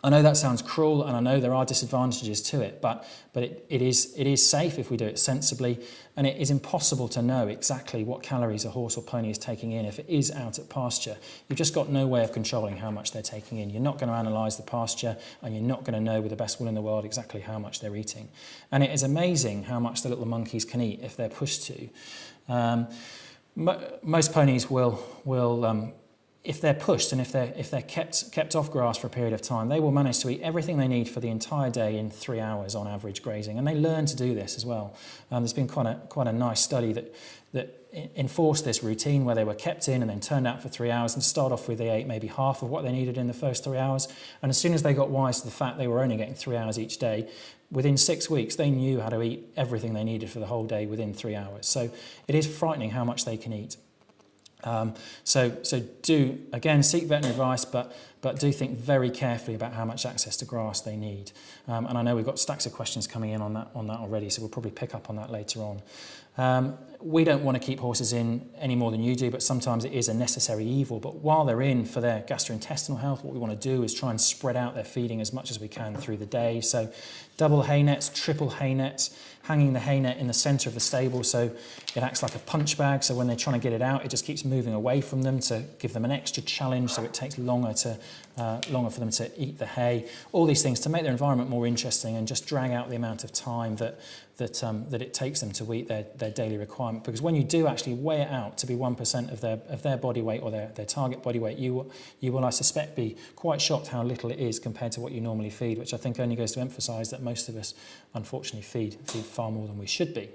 I know that sounds cruel, and I know there are disadvantages to it, but it is safe if we do it sensibly, and it is impossible to know exactly what calories a horse or pony is taking in if it is out at pasture. You've just got no way of controlling how much they're taking in. You're not going to analyse the pasture, and you're not going to know with the best will in the world exactly how much they're eating. And it is amazing how much the little monkeys can eat if they're pushed to. Most ponies will if they're pushed and if they're kept off grass for a period of time, they will manage to eat everything they need for the entire day in 3 hours on average grazing, and they learn to do this as well. There's been quite a nice study that enforced this routine where they were kept in and then turned out for 3 hours, and to start off with they ate maybe half of what they needed in the first 3 hours, and as soon as they got wise to the fact they were only getting 3 hours each day, within 6 weeks they knew how to eat everything they needed for the whole day within 3 hours. So it is frightening how much they can eat. So do, again, seek veterinary advice, but do think very carefully about how much access to grass they need. And I know we've got stacks of questions coming in on that already, so we'll probably pick up on that later on. We don't want to keep horses in any more than you do, but sometimes it is a necessary evil. But while they're in for their gastrointestinal health, what we want to do is try and spread out their feeding as much as we can through the day. So double hay nets, triple hay nets, hanging the hay net in the centre of the stable so it acts like a punch bag, so when they're trying to get it out, it just keeps moving away from them to give them an extra challenge, so it takes longer for them to eat the hay. All these things to make their environment more interesting and just drag out the amount of time that it takes them to eat their daily requirement. Because when you do actually weigh it out to be 1% of their body weight or their target body weight, you will, I suspect, be quite shocked how little it is compared to what you normally feed, which I think only goes to emphasise that most of us unfortunately feed far more than we should be.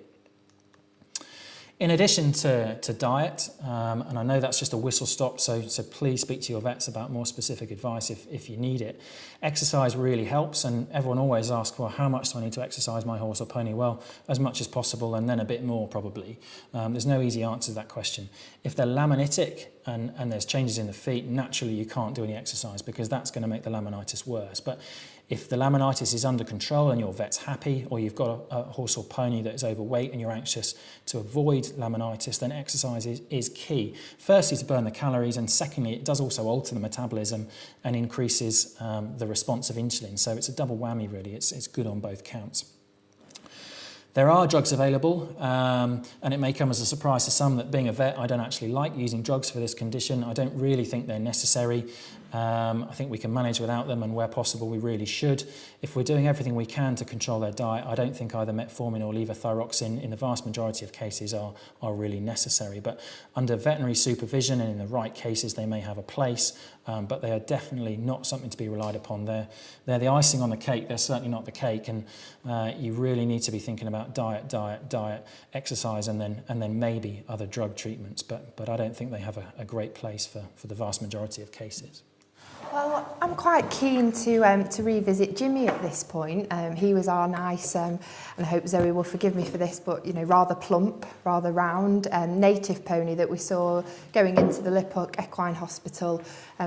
In addition to diet, and I know that's just a whistle stop, so please speak to your vets about more specific advice if you need it. Exercise really helps, and everyone always asks, well, how much do I need to exercise my horse or pony? Well, as much as possible, and then a bit more probably. There's no easy answer to that question. If they're laminitic and there's changes in the feet, naturally you can't do any exercise because that's going to make the laminitis worse. But if the laminitis is under control and your vet's happy, or you've got a horse or pony that is overweight and you're anxious to avoid laminitis, then exercise is key. Firstly, to burn the calories, and secondly, it does also alter the metabolism and increases the response of insulin. So it's a double whammy, really. It's good on both counts. There are drugs available, and it may come as a surprise to some that being a vet, I don't actually like using drugs for this condition. I don't really think they're necessary. I think we can manage without them, and where possible we really should. If we're doing everything we can to control their diet, I don't think either metformin or levothyroxine in the vast majority of cases are really necessary. But under veterinary supervision and in the right cases they may have a place, but they are definitely not something to be relied upon. They're the icing on the cake, they're certainly not the cake, and you really need to be thinking about diet, exercise, and then maybe other drug treatments, but I don't think they have a great place for the vast majority of cases. Well, I'm quite keen to revisit Jimmy at this point. He was our nice, and I hope Zoe will forgive me for this, but rather plump, rather round, native pony that we saw going into the Liphook Equine Hospital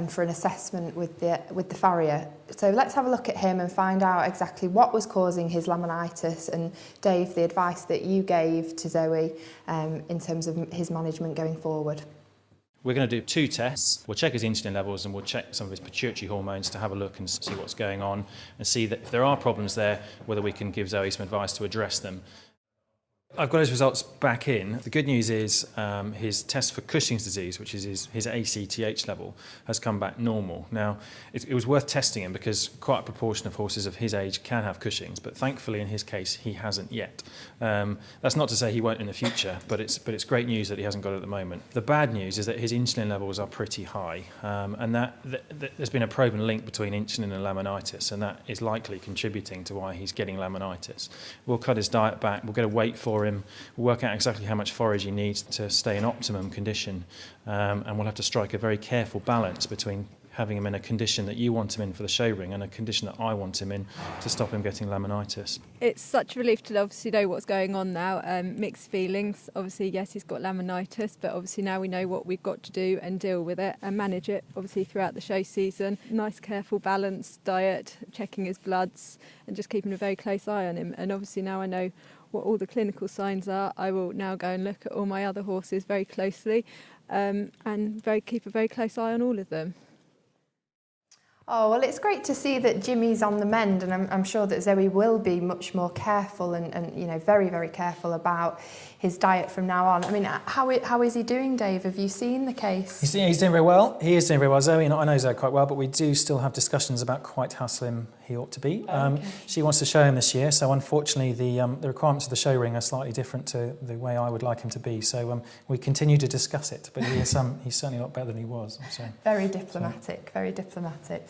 for an assessment with the farrier. So let's have a look at him and find out exactly what was causing his laminitis, and Dave, the advice that you gave to Zoe in terms of his management going forward. We're going to do 2 tests. We'll check his insulin levels and we'll check some of his pituitary hormones to have a look and see what's going on and see that if there are problems there, whether we can give Zoe some advice to address them. I've got his results back in. The good news is his test for Cushing's disease, which is his ACTH level, has come back normal. Now, it was worth testing him because quite a proportion of horses of his age can have Cushing's, but thankfully in his case he hasn't yet. That's not to say he won't in the future, but it's great news that he hasn't got it at the moment. The bad news is that his insulin levels are pretty high, and that there's been a proven link between insulin and laminitis, and that is likely contributing to why he's getting laminitis. We'll cut his diet back, we'll get a weight for him, we'll work out exactly how much forage he needs to stay in optimum condition, and we'll have to strike a very careful balance between having him in a condition that you want him in for the show ring and a condition that I want him in to stop him getting laminitis. It's such a relief to obviously know what's going on now. Mixed feelings. Obviously, yes, he's got laminitis, but obviously now we know what we've got to do and deal with it and manage it, obviously, throughout the show season. Nice, careful, balanced diet, checking his bloods and just keeping a very close eye on him. And obviously now I know what all the clinical signs are. I will now go and look at all my other horses very closely and keep a very close eye on all of them. Oh, well, it's great to see that Jimmy's on the mend, and I'm sure that Zoe will be much more careful and very, very careful about his diet from now on. I mean, how is he doing, Dave? Have you seen the case? He's doing very well. He is doing very well. Zoe, and I know Zoe quite well, but we do still have discussions about quite how slim he ought to be. Okay. She wants to show him this year, so unfortunately the requirements of the show ring are slightly different to the way I would like him to be. So we continue to discuss it, but he's certainly a lot better than he was. So. Very diplomatic, very diplomatic.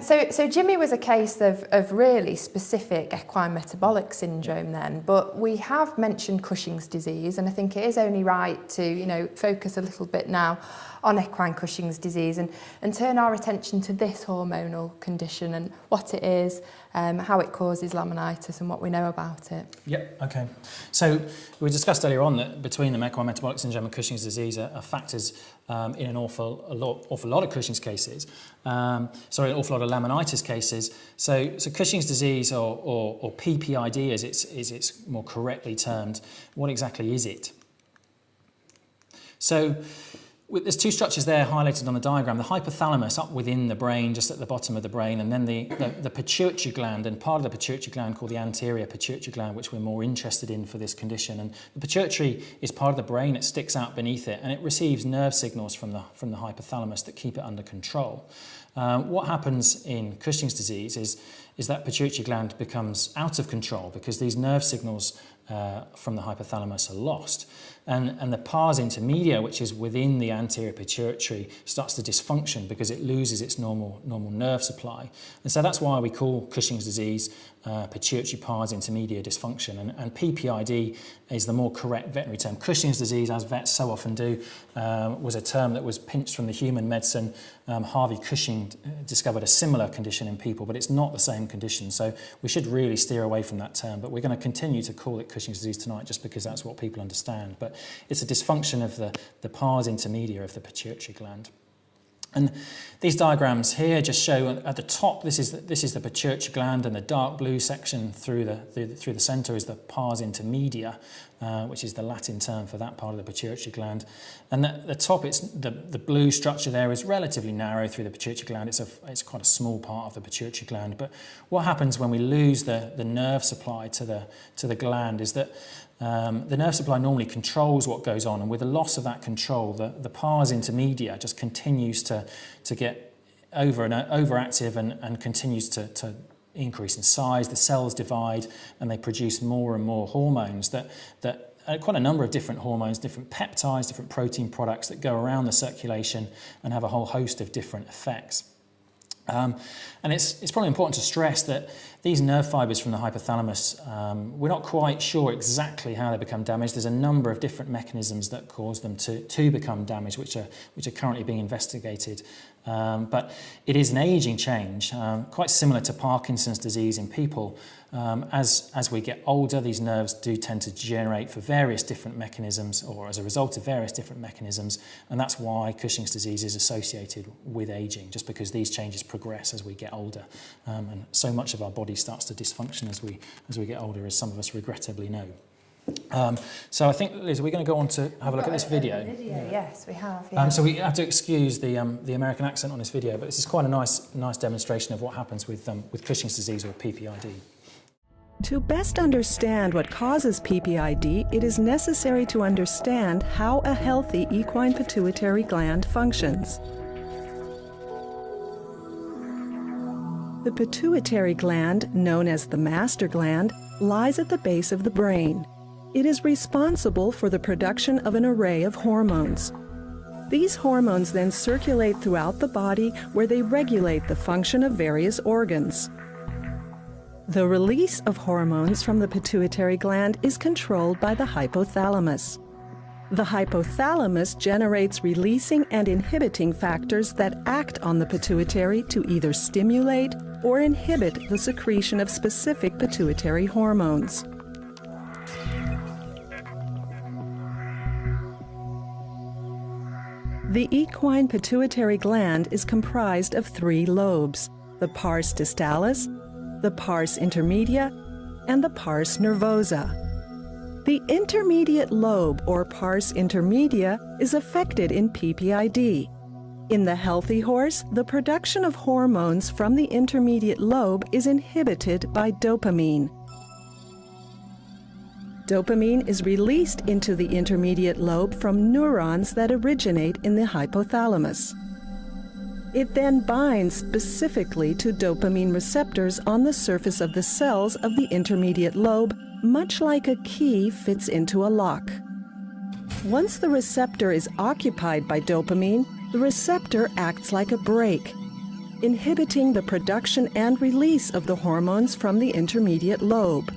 So Jimmy was a case of really specific equine metabolic syndrome then, but we have mentioned Cushing's disease, and I think it is only right to focus a little bit now on equine Cushing's disease and turn our attention to this hormonal condition and what it is, how it causes laminitis and what we know about it. Yep, okay. So we discussed earlier on that between the equine metabolic syndrome and Cushing's disease are factors in an awful lot of Cushing's cases. An awful lot of laminitis cases. So Cushing's disease or PPID as it's more correctly termed, what exactly is it? So there's 2 structures there highlighted on the diagram. The hypothalamus up within the brain, just at the bottom of the brain, and then the pituitary gland, and part of the pituitary gland called the anterior pituitary gland, which we're more interested in for this condition. And the pituitary is part of the brain, it sticks out beneath it, and it receives nerve signals from the hypothalamus that keep it under control. What happens in Cushing's disease is that pituitary gland becomes out of control because these nerve signals from the hypothalamus are lost. And the pars intermedia, which is within the anterior pituitary, starts to dysfunction because it loses its normal nerve supply. And so that's why we call Cushing's disease pituitary pars intermedia dysfunction. And PPID is the more correct veterinary term. Cushing's disease, as vets so often do, was a term that was pinched from the human medicine. Harvey Cushing discovered a similar condition in people, but it's not the same condition. So we should really steer away from that term. But we're going to continue to call it Cushing's disease tonight just because that's what people understand. But it's a dysfunction of the pars intermedia of the pituitary gland. And these diagrams here just show at the top, this is the pituitary gland, and the dark blue section through the centre is the pars intermedia, which is the Latin term for that part of the pituitary gland. And at the top, it's the blue structure there is relatively narrow through the pituitary gland. It's quite a small part of the pituitary gland. But what happens when we lose the nerve supply to the gland is that the nerve supply normally controls what goes on, and with the loss of that control, the pars intermedia just continues to get overactive and continues to increase in size. The cells divide and they produce more and more hormones that quite a number of different hormones, different peptides, different protein products that go around the circulation and have a whole host of different effects. And it's probably important to stress that these nerve fibres from the hypothalamus, we're not quite sure exactly how they become damaged. There's a number of different mechanisms that cause them to become damaged, which are currently being investigated. But it is an ageing change, quite similar to Parkinson's disease in people. As we get older, these nerves do tend to degenerate for various different mechanisms, or as a result of various different mechanisms, and that's why Cushing's disease is associated with ageing, just because these changes progress as we get older, and so much of our body starts to dysfunction as we get older, as some of us regrettably know. So I think, Liz, we're going to go on to have a look at this video. Yes, we have. Yeah. So we have to excuse the American accent on this video, but this is quite a nice demonstration of what happens with Cushing's disease, or PPID. To best understand what causes PPID, it is necessary to understand how a healthy equine pituitary gland functions. The pituitary gland, known as the master gland, lies at the base of the brain. It is responsible for the production of an array of hormones. These hormones then circulate throughout the body, where they regulate the function of various organs. The release of hormones from the pituitary gland is controlled by the hypothalamus. The hypothalamus generates releasing and inhibiting factors that act on the pituitary to either stimulate or inhibit the secretion of specific pituitary hormones. The equine pituitary gland is comprised of 3 lobes: the pars distalis, the pars intermedia, and the pars nervosa. The intermediate lobe, or pars intermedia, is affected in PPID. In the healthy horse, the production of hormones from the intermediate lobe is inhibited by dopamine. Dopamine is released into the intermediate lobe from neurons that originate in the hypothalamus. It then binds specifically to dopamine receptors on the surface of the cells of the intermediate lobe, much like a key fits into a lock. Once the receptor is occupied by dopamine, the receptor acts like a brake, inhibiting the production and release of the hormones from the intermediate lobe.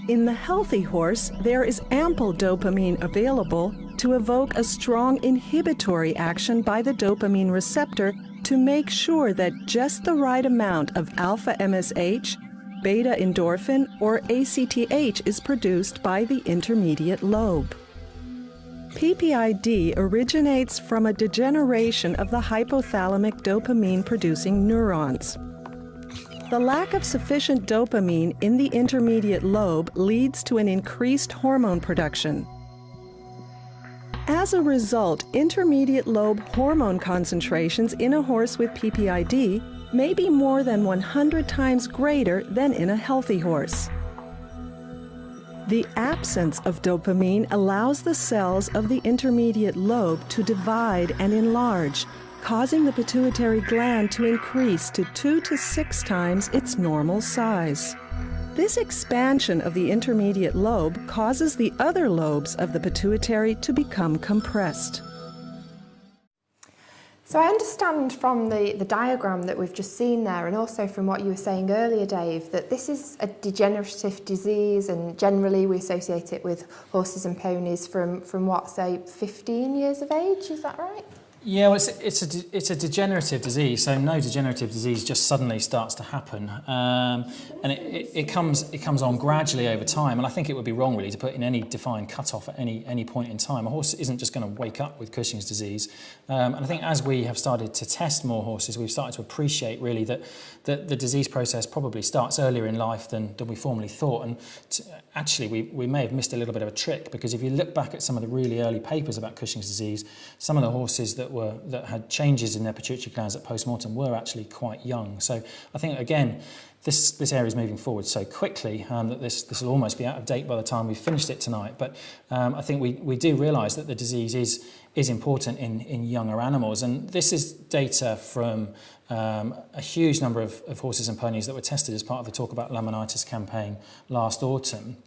In the healthy horse, there is ample dopamine available to evoke a strong inhibitory action by the dopamine receptor to make sure that just the right amount of alpha-MSH, beta-endorphin, or ACTH is produced by the intermediate lobe. PPID originates from a degeneration of the hypothalamic dopamine-producing neurons. The lack of sufficient dopamine in the intermediate lobe leads to an increased hormone production. As a result, intermediate lobe hormone concentrations in a horse with PPID may be more than 100 times greater than in a healthy horse. The absence of dopamine allows the cells of the intermediate lobe to divide and enlarge, causing the pituitary gland to increase to 2 to 6 times its normal size. This expansion of the intermediate lobe causes the other lobes of the pituitary to become compressed. So I understand from the diagram that we've just seen there, and also from what you were saying earlier, Dave, that this is a degenerative disease, and generally we associate it with horses and ponies from what, say, 15 years of age, is that right? Yeah, well, it's a degenerative disease, so no degenerative disease just suddenly starts to happen, and it comes on gradually over time. And I think it would be wrong really to put in any defined cutoff at any point in time. A horse isn't just going to wake up with Cushing's disease, and I think as we have started to test more horses, we've started to appreciate really that the disease process probably starts earlier in life than we formerly thought. And actually, we may have missed a little bit of a trick, because if you look back at some of the really early papers about Cushing's disease, some of the horses that had changes in their pituitary glands at post-mortem were actually quite young. So I think, again, this area is moving forward so quickly that this will almost be out of date by the time we've finished it tonight. But I think we do realise that the disease is important in younger animals. And this is data from a huge number of horses and ponies that were tested as part of the Talk About Laminitis campaign last autumn.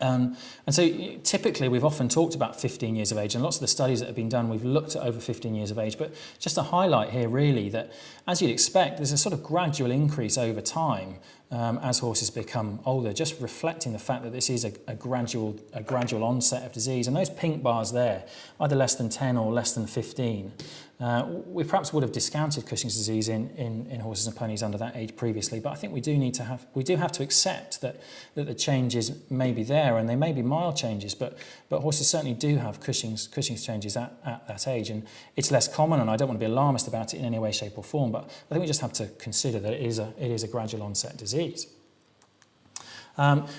And so typically we've often talked about 15 years of age, and lots of the studies that have been done, we've looked at over 15 years of age. But just to highlight here really that, as you'd expect, there's a sort of gradual increase over time as horses become older, just reflecting the fact that this is a gradual onset of disease. And those pink bars there, either less than 10 or less than 15, we perhaps would have discounted Cushing's disease in horses and ponies under that age previously, but I think we do have to accept that the changes may be there, and they may be mild changes, but horses certainly do have Cushing's changes at that age, and it's less common, and I don't want to be alarmist about it in any way, shape or form, but I think we just have to consider that it is a gradual onset disease.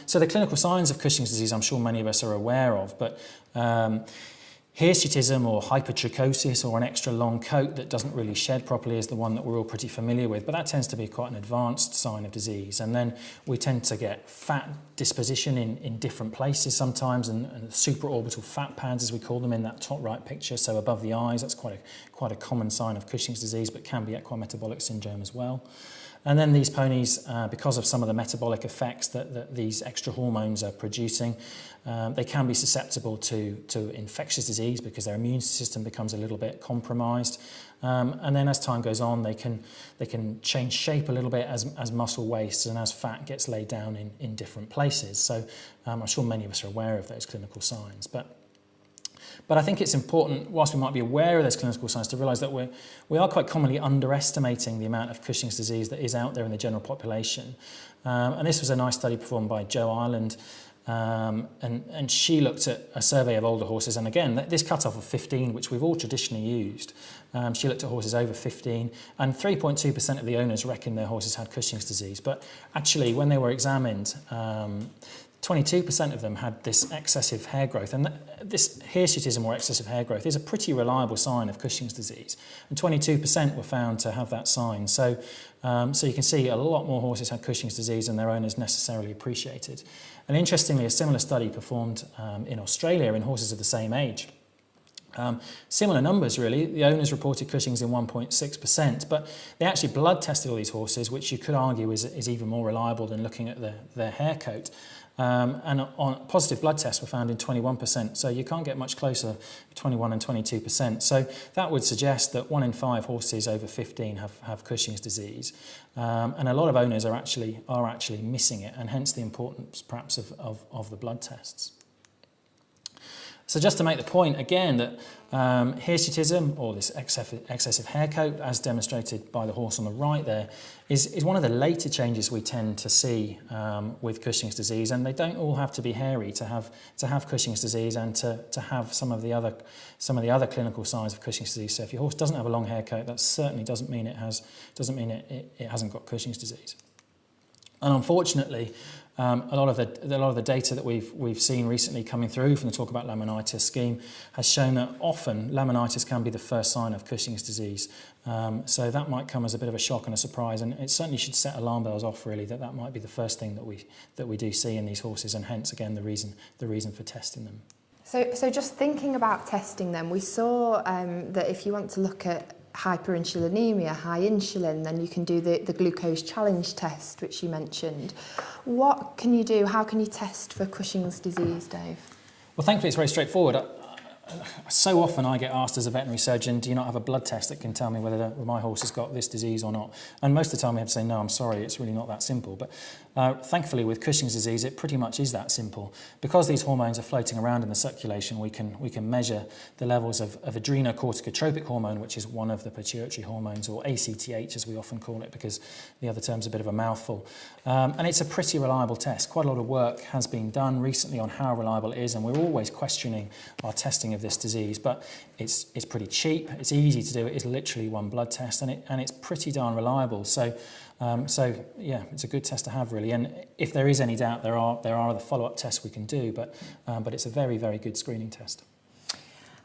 So the clinical signs of Cushing's disease, I'm sure many of us are aware of, but hirsutism or hypertrichosis, or an extra long coat that doesn't really shed properly, is the one that we're all pretty familiar with, but that tends to be quite an advanced sign of disease. And then we tend to get fat disposition in different places sometimes, and supraorbital fat pads, as we call them, in that top right picture, so above the eyes. That's quite a common sign of Cushing's disease, but can be equimetabolic syndrome as well. And then these ponies, because of some of the metabolic effects that these extra hormones are producing, they can be susceptible to infectious disease because their immune system becomes a little bit compromised. And then as time goes on, they can change shape a little bit as muscle wastes and as fat gets laid down in different places. So I'm sure many of us are aware of those clinical signs. But I think it's important, whilst we might be aware of those clinical signs, to realise that we are quite commonly underestimating the amount of Cushing's disease that is out there in the general population. And this was a nice study performed by Jo Ireland, and she looked at a survey of older horses. And again, this cut-off of 15, which we've all traditionally used, she looked at horses over 15, and 3.2% of the owners reckoned their horses had Cushing's disease. But actually, when they were examined, 22% of them had this excessive hair growth, and this hirsutism or excessive hair growth is a pretty reliable sign of Cushing's disease, and 22% were found to have that sign. So you can see a lot more horses had Cushing's disease than their owners necessarily appreciated. And interestingly, a similar study performed in Australia in horses of the same age. Similar numbers really. The owners reported Cushing's in 1.6%, but they actually blood tested all these horses, which you could argue is even more reliable than looking at their hair coat. And on positive blood tests were found in 21%, so you can't get much closer, 21 and 22%. So that would suggest that 1 in 5 horses over 15 have Cushing's disease, and a lot of owners are actually missing it, and hence the importance perhaps of the blood tests. So just to make the point again that hirsutism, or this excessive hair coat, as demonstrated by the horse on the right there, is one of the later changes we tend to see with Cushing's disease, and they don't all have to be hairy to have Cushing's disease and to have some of the other clinical signs of Cushing's disease. So if your horse doesn't have a long hair coat, that certainly doesn't mean it hasn't got Cushing's disease. And unfortunately, a lot of the data that we've seen recently coming through from the Talk About Laminitis scheme has shown that often laminitis can be the first sign of Cushing's disease. So that might come as a bit of a shock and a surprise, and it certainly should set alarm bells off really that might be the first thing that we do see in these horses, and hence again the reason for testing them. So just thinking about testing them, we saw that if you want to look at hyperinsulinemia, high insulin, then you can do the glucose challenge test, which you mentioned. What can you do? How can you test for Cushing's disease, Dave? Well, thankfully it's very straightforward. so often I get asked as a veterinary surgeon, do you not have a blood test that can tell me whether my horse has got this disease or not? And most of the time we have to say, no, I'm sorry, it's really not that simple. But thankfully with Cushing's disease, it pretty much is that simple. Because these hormones are floating around in the circulation, we can measure the levels of adrenocorticotropic hormone, which is one of the pituitary hormones, or ACTH as we often call it, because the other term's a bit of a mouthful. And it's a pretty reliable test. Quite a lot of work has been done recently on how reliable it is, and we're always questioning our testing of this disease, but it's pretty cheap, it's easy to do, it is literally one blood test, and it's pretty darn reliable. So yeah, it's a good test to have really, and if there is any doubt, there are other follow-up tests we can do, but it's a very, very good screening test.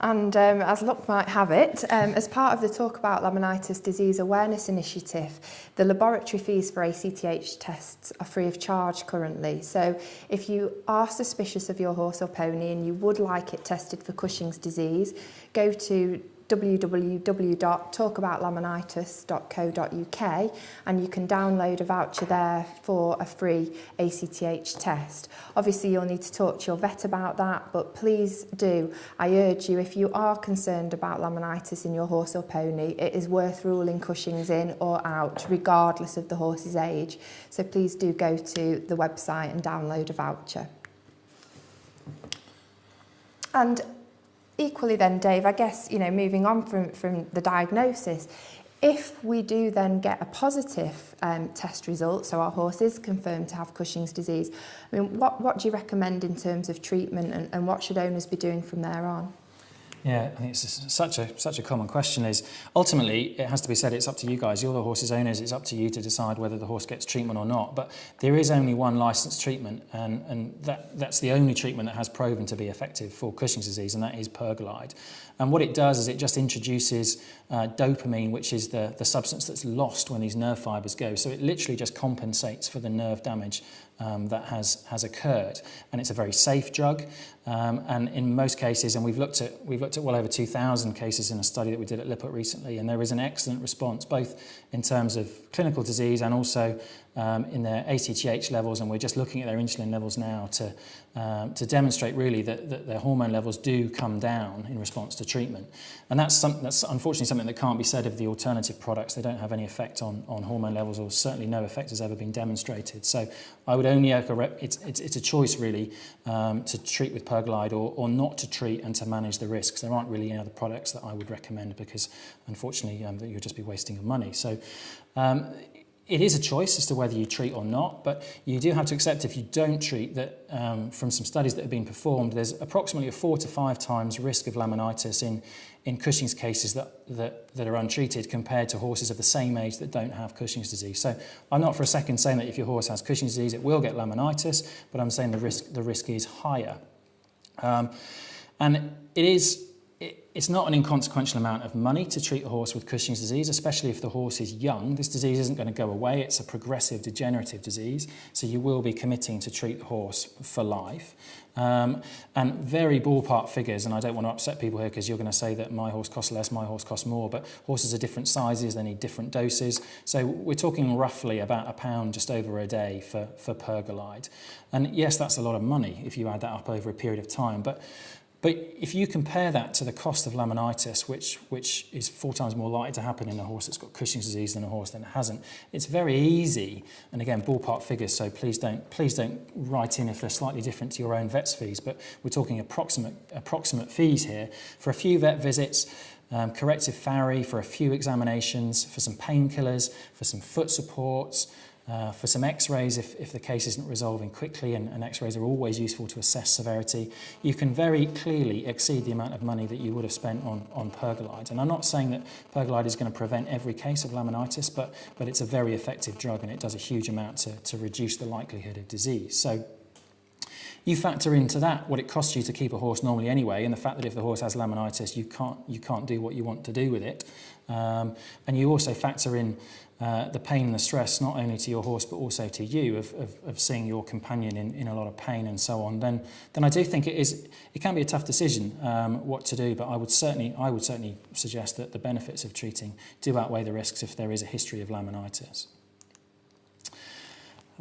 And as luck might have it, as part of the Talk About Laminitis Disease Awareness Initiative, the laboratory fees for ACTH tests are free of charge currently. So if you are suspicious of your horse or pony and you would like it tested for Cushing's disease, go to www.talkaboutlaminitis.co.uk and you can download a voucher there for a free ACTH test. Obviously you'll need to talk to your vet about that, but please do, I urge you, if you are concerned about laminitis in your horse or pony, it is worth ruling Cushing's in or out regardless of the horse's age. So please do go to the website and download a voucher. And equally then, Dave, I guess, moving on from the diagnosis, if we do then get a positive test result, so our horse is confirmed to have Cushing's disease, I mean, what do you recommend in terms of treatment and what should owners be doing from there on? Yeah, I think it's such a common question. Is ultimately it has to be said, it's up to you guys. You're the horse's owners. It's up to you to decide whether the horse gets treatment or not. But there is only one licensed treatment, and that's the only treatment that has proven to be effective for Cushing's disease, and that is Pergolide. And what it does is it just introduces dopamine, which is the substance that's lost when these nerve fibres go. So it literally just compensates for the nerve damage that has occurred, and it's a very safe drug. And in most cases, and we've looked at well over 2,000 cases in a study that we did at Lippert recently, and there is an excellent response both in terms of clinical disease and also in their ACTH levels, and we're just looking at their insulin levels now to demonstrate really that their hormone levels do come down in response to treatment. And that's unfortunately something that can't be said of the alternative products. They don't have any effect on hormone levels, or certainly no effect has ever been demonstrated. So I would only it's a choice really to treat with Pergolide or not to treat and to manage the risks. There aren't really any other products that I would recommend because unfortunately you'll just be wasting your money. So it is a choice as to whether you treat or not, but you do have to accept if you don't treat that from some studies that have been performed, there's approximately a 4 to 5 times risk of laminitis in Cushing's cases that are untreated compared to horses of the same age that don't have Cushing's disease. So I'm not for a second saying that if your horse has Cushing's disease, it will get laminitis, but I'm saying the risk is higher. And it's not an inconsequential amount of money to treat a horse with Cushing's disease, especially if the horse is young. This disease isn't going to go away. It's a progressive degenerative disease, so you will be committing to treat the horse for life. And very ballpark figures, and I don't want to upset people here because you're going to say that my horse costs less, my horse costs more, but horses are different sizes, they need different doses. So we're talking roughly about £1 just over a day for Pergolide. And yes, that's a lot of money if you add that up over a period of time, but if you compare that to the cost of laminitis, which is 4 times more likely to happen in a horse that's got Cushing's disease than a horse that hasn't, it's very easy. And again, ballpark figures, so please don't write in if they're slightly different to your own vet's fees. But we're talking approximate fees here for a few vet visits, corrective farrier for a few examinations, for some painkillers, for some foot supports. For some x-rays if the case isn't resolving quickly, and x-rays are always useful to assess severity, you can very clearly exceed the amount of money that you would have spent on Pergolide. And I'm not saying that Pergolide is going to prevent every case of laminitis, but it's a very effective drug and it does a huge amount to reduce the likelihood of disease. So you factor into that what it costs you to keep a horse normally anyway, and the fact that if the horse has laminitis, you can't do what you want to do with it. And you also factor in the pain and the stress, not only to your horse but also to you, of seeing your companion in a lot of pain and so on. Then I do think it can be a tough decision what to do. But I would certainly suggest that the benefits of treating do outweigh the risks if there is a history of laminitis.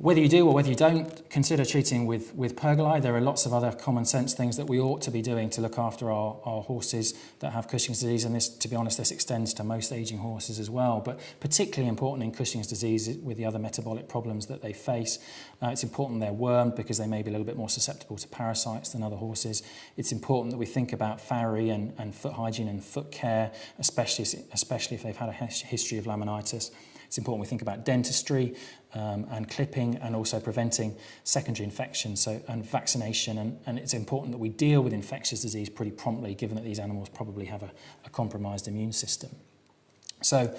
Whether you do or whether you don't, consider treating with Pergolide. There are lots of other common sense things that we ought to be doing to look after our horses that have Cushing's disease, and this, to be honest, this extends to most ageing horses as well, but particularly important in Cushing's disease with the other metabolic problems that they face. It's important they're wormed because they may be a little bit more susceptible to parasites than other horses. It's important that we think about farrier and foot hygiene and foot care, especially if they've had a history of laminitis. It's important we think about dentistry and clipping, and also preventing secondary infections and vaccination. And it's important that we deal with infectious disease pretty promptly, given that these animals probably have a compromised immune system. So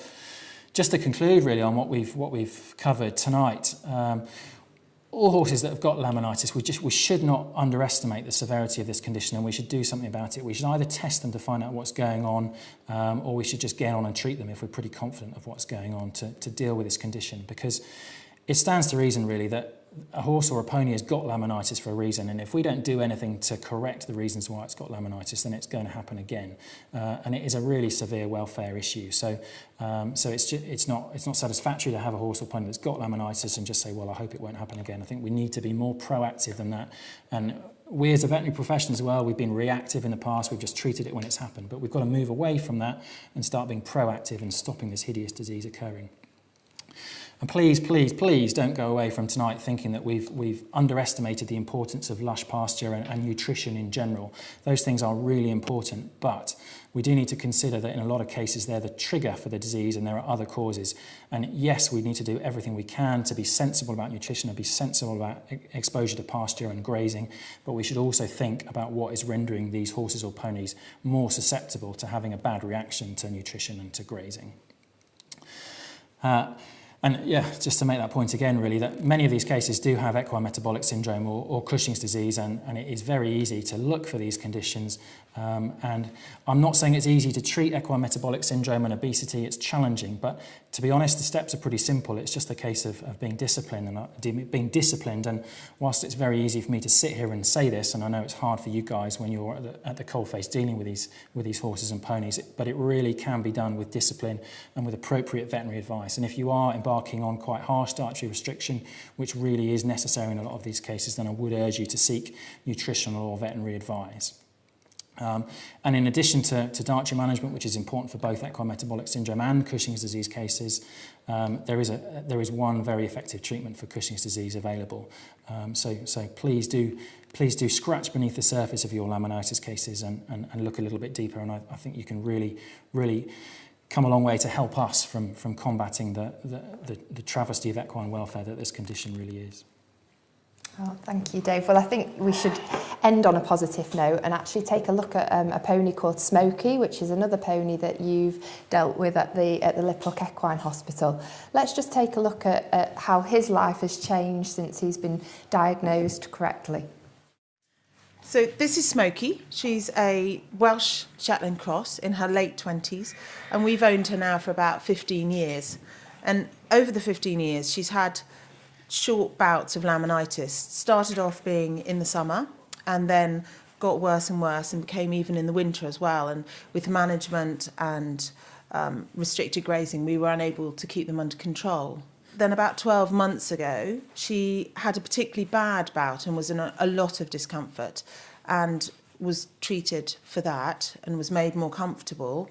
just to conclude really on what we've covered tonight, all horses that have got laminitis, we should not underestimate the severity of this condition, and we should do something about it. We should either test them to find out what's going on, or we should just get on and treat them if we're pretty confident of what's going on to deal with this condition, because it stands to reason really that a horse or a pony has got laminitis for a reason, and if we don't do anything to correct the reasons why it's got laminitis, then it's going to happen again, and it is a really severe welfare issue. So it's not satisfactory to have a horse or pony that's got laminitis and just say, well, I hope it won't happen again. I think we need to be more proactive than that, and we as a veterinary profession as well, we've been reactive in the past, we've just treated it when it's happened, but we've got to move away from that and start being proactive and stopping this hideous disease occurring. And please, please, please don't go away from tonight thinking that we've underestimated the importance of lush pasture and nutrition in general. Those things are really important, but we do need to consider that in a lot of cases they're the trigger for the disease and there are other causes. And yes, we need to do everything we can to be sensible about nutrition and be sensible about exposure to pasture and grazing, but we should also think about what is rendering these horses or ponies more susceptible to having a bad reaction to nutrition and to grazing. And yeah, just to make that point again, really, that many of these cases do have equine metabolic syndrome or Cushing's disease, and it is very easy to look for these conditions. And I'm not saying it's easy to treat equine metabolic syndrome and obesity. It's challenging, but to be honest, the steps are pretty simple. It's just a case of being disciplined and whilst it's very easy for me to sit here and say this, and I know it's hard for you guys when you're at the coalface dealing with these horses and ponies, but it really can be done with discipline and with appropriate veterinary advice. And if you are embarking on quite harsh dietary restriction, which really is necessary in a lot of these cases, then I would urge you to seek nutritional or veterinary advice. And in addition to dietary management, which is important for both equine metabolic syndrome and Cushing's disease cases, there is one very effective treatment for Cushing's disease available. So please do scratch beneath the surface of your laminitis cases and look a little bit deeper. And I think you can really come a long way to help us from combating the travesty of equine welfare that this condition really is. Oh, thank you, Dave. Well, I think we should end on a positive note and actually take a look at a pony called Smokey, which is another pony that you've dealt with at the Liphook Equine Hospital. Let's just take a look at how his life has changed since he's been diagnosed correctly. So this is Smokey. She's a Welsh Shetland cross in her late 20s, and we've owned her now for about 15 years. And over the 15 years, she's had short bouts of laminitis. Started off being in the summer and then got worse and worse and became even in the winter as well. And with management and restricted grazing, we were unable to keep them under control. Then about 12 months ago, she had a particularly bad bout and was in a lot of discomfort and was treated for that and was made more comfortable.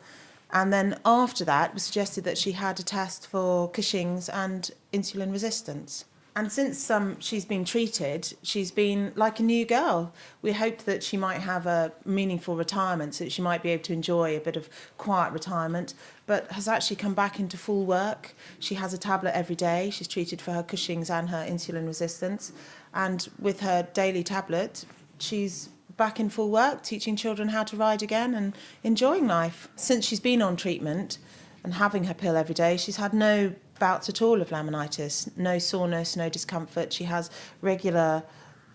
And then after that, it was suggested that she had a test for Cushing's and insulin resistance. And since she's been treated, she's been like a new girl. We hoped that she might have a meaningful retirement, so that she might be able to enjoy a bit of quiet retirement, but has actually come back into full work. She has a tablet every day. She's treated for her Cushing's and her insulin resistance. And with her daily tablet, she's back in full work, teaching children how to ride again and enjoying life. Since she's been on treatment and having her pill every day, she's had no bouts at all of laminitis, no soreness, no discomfort. She has regular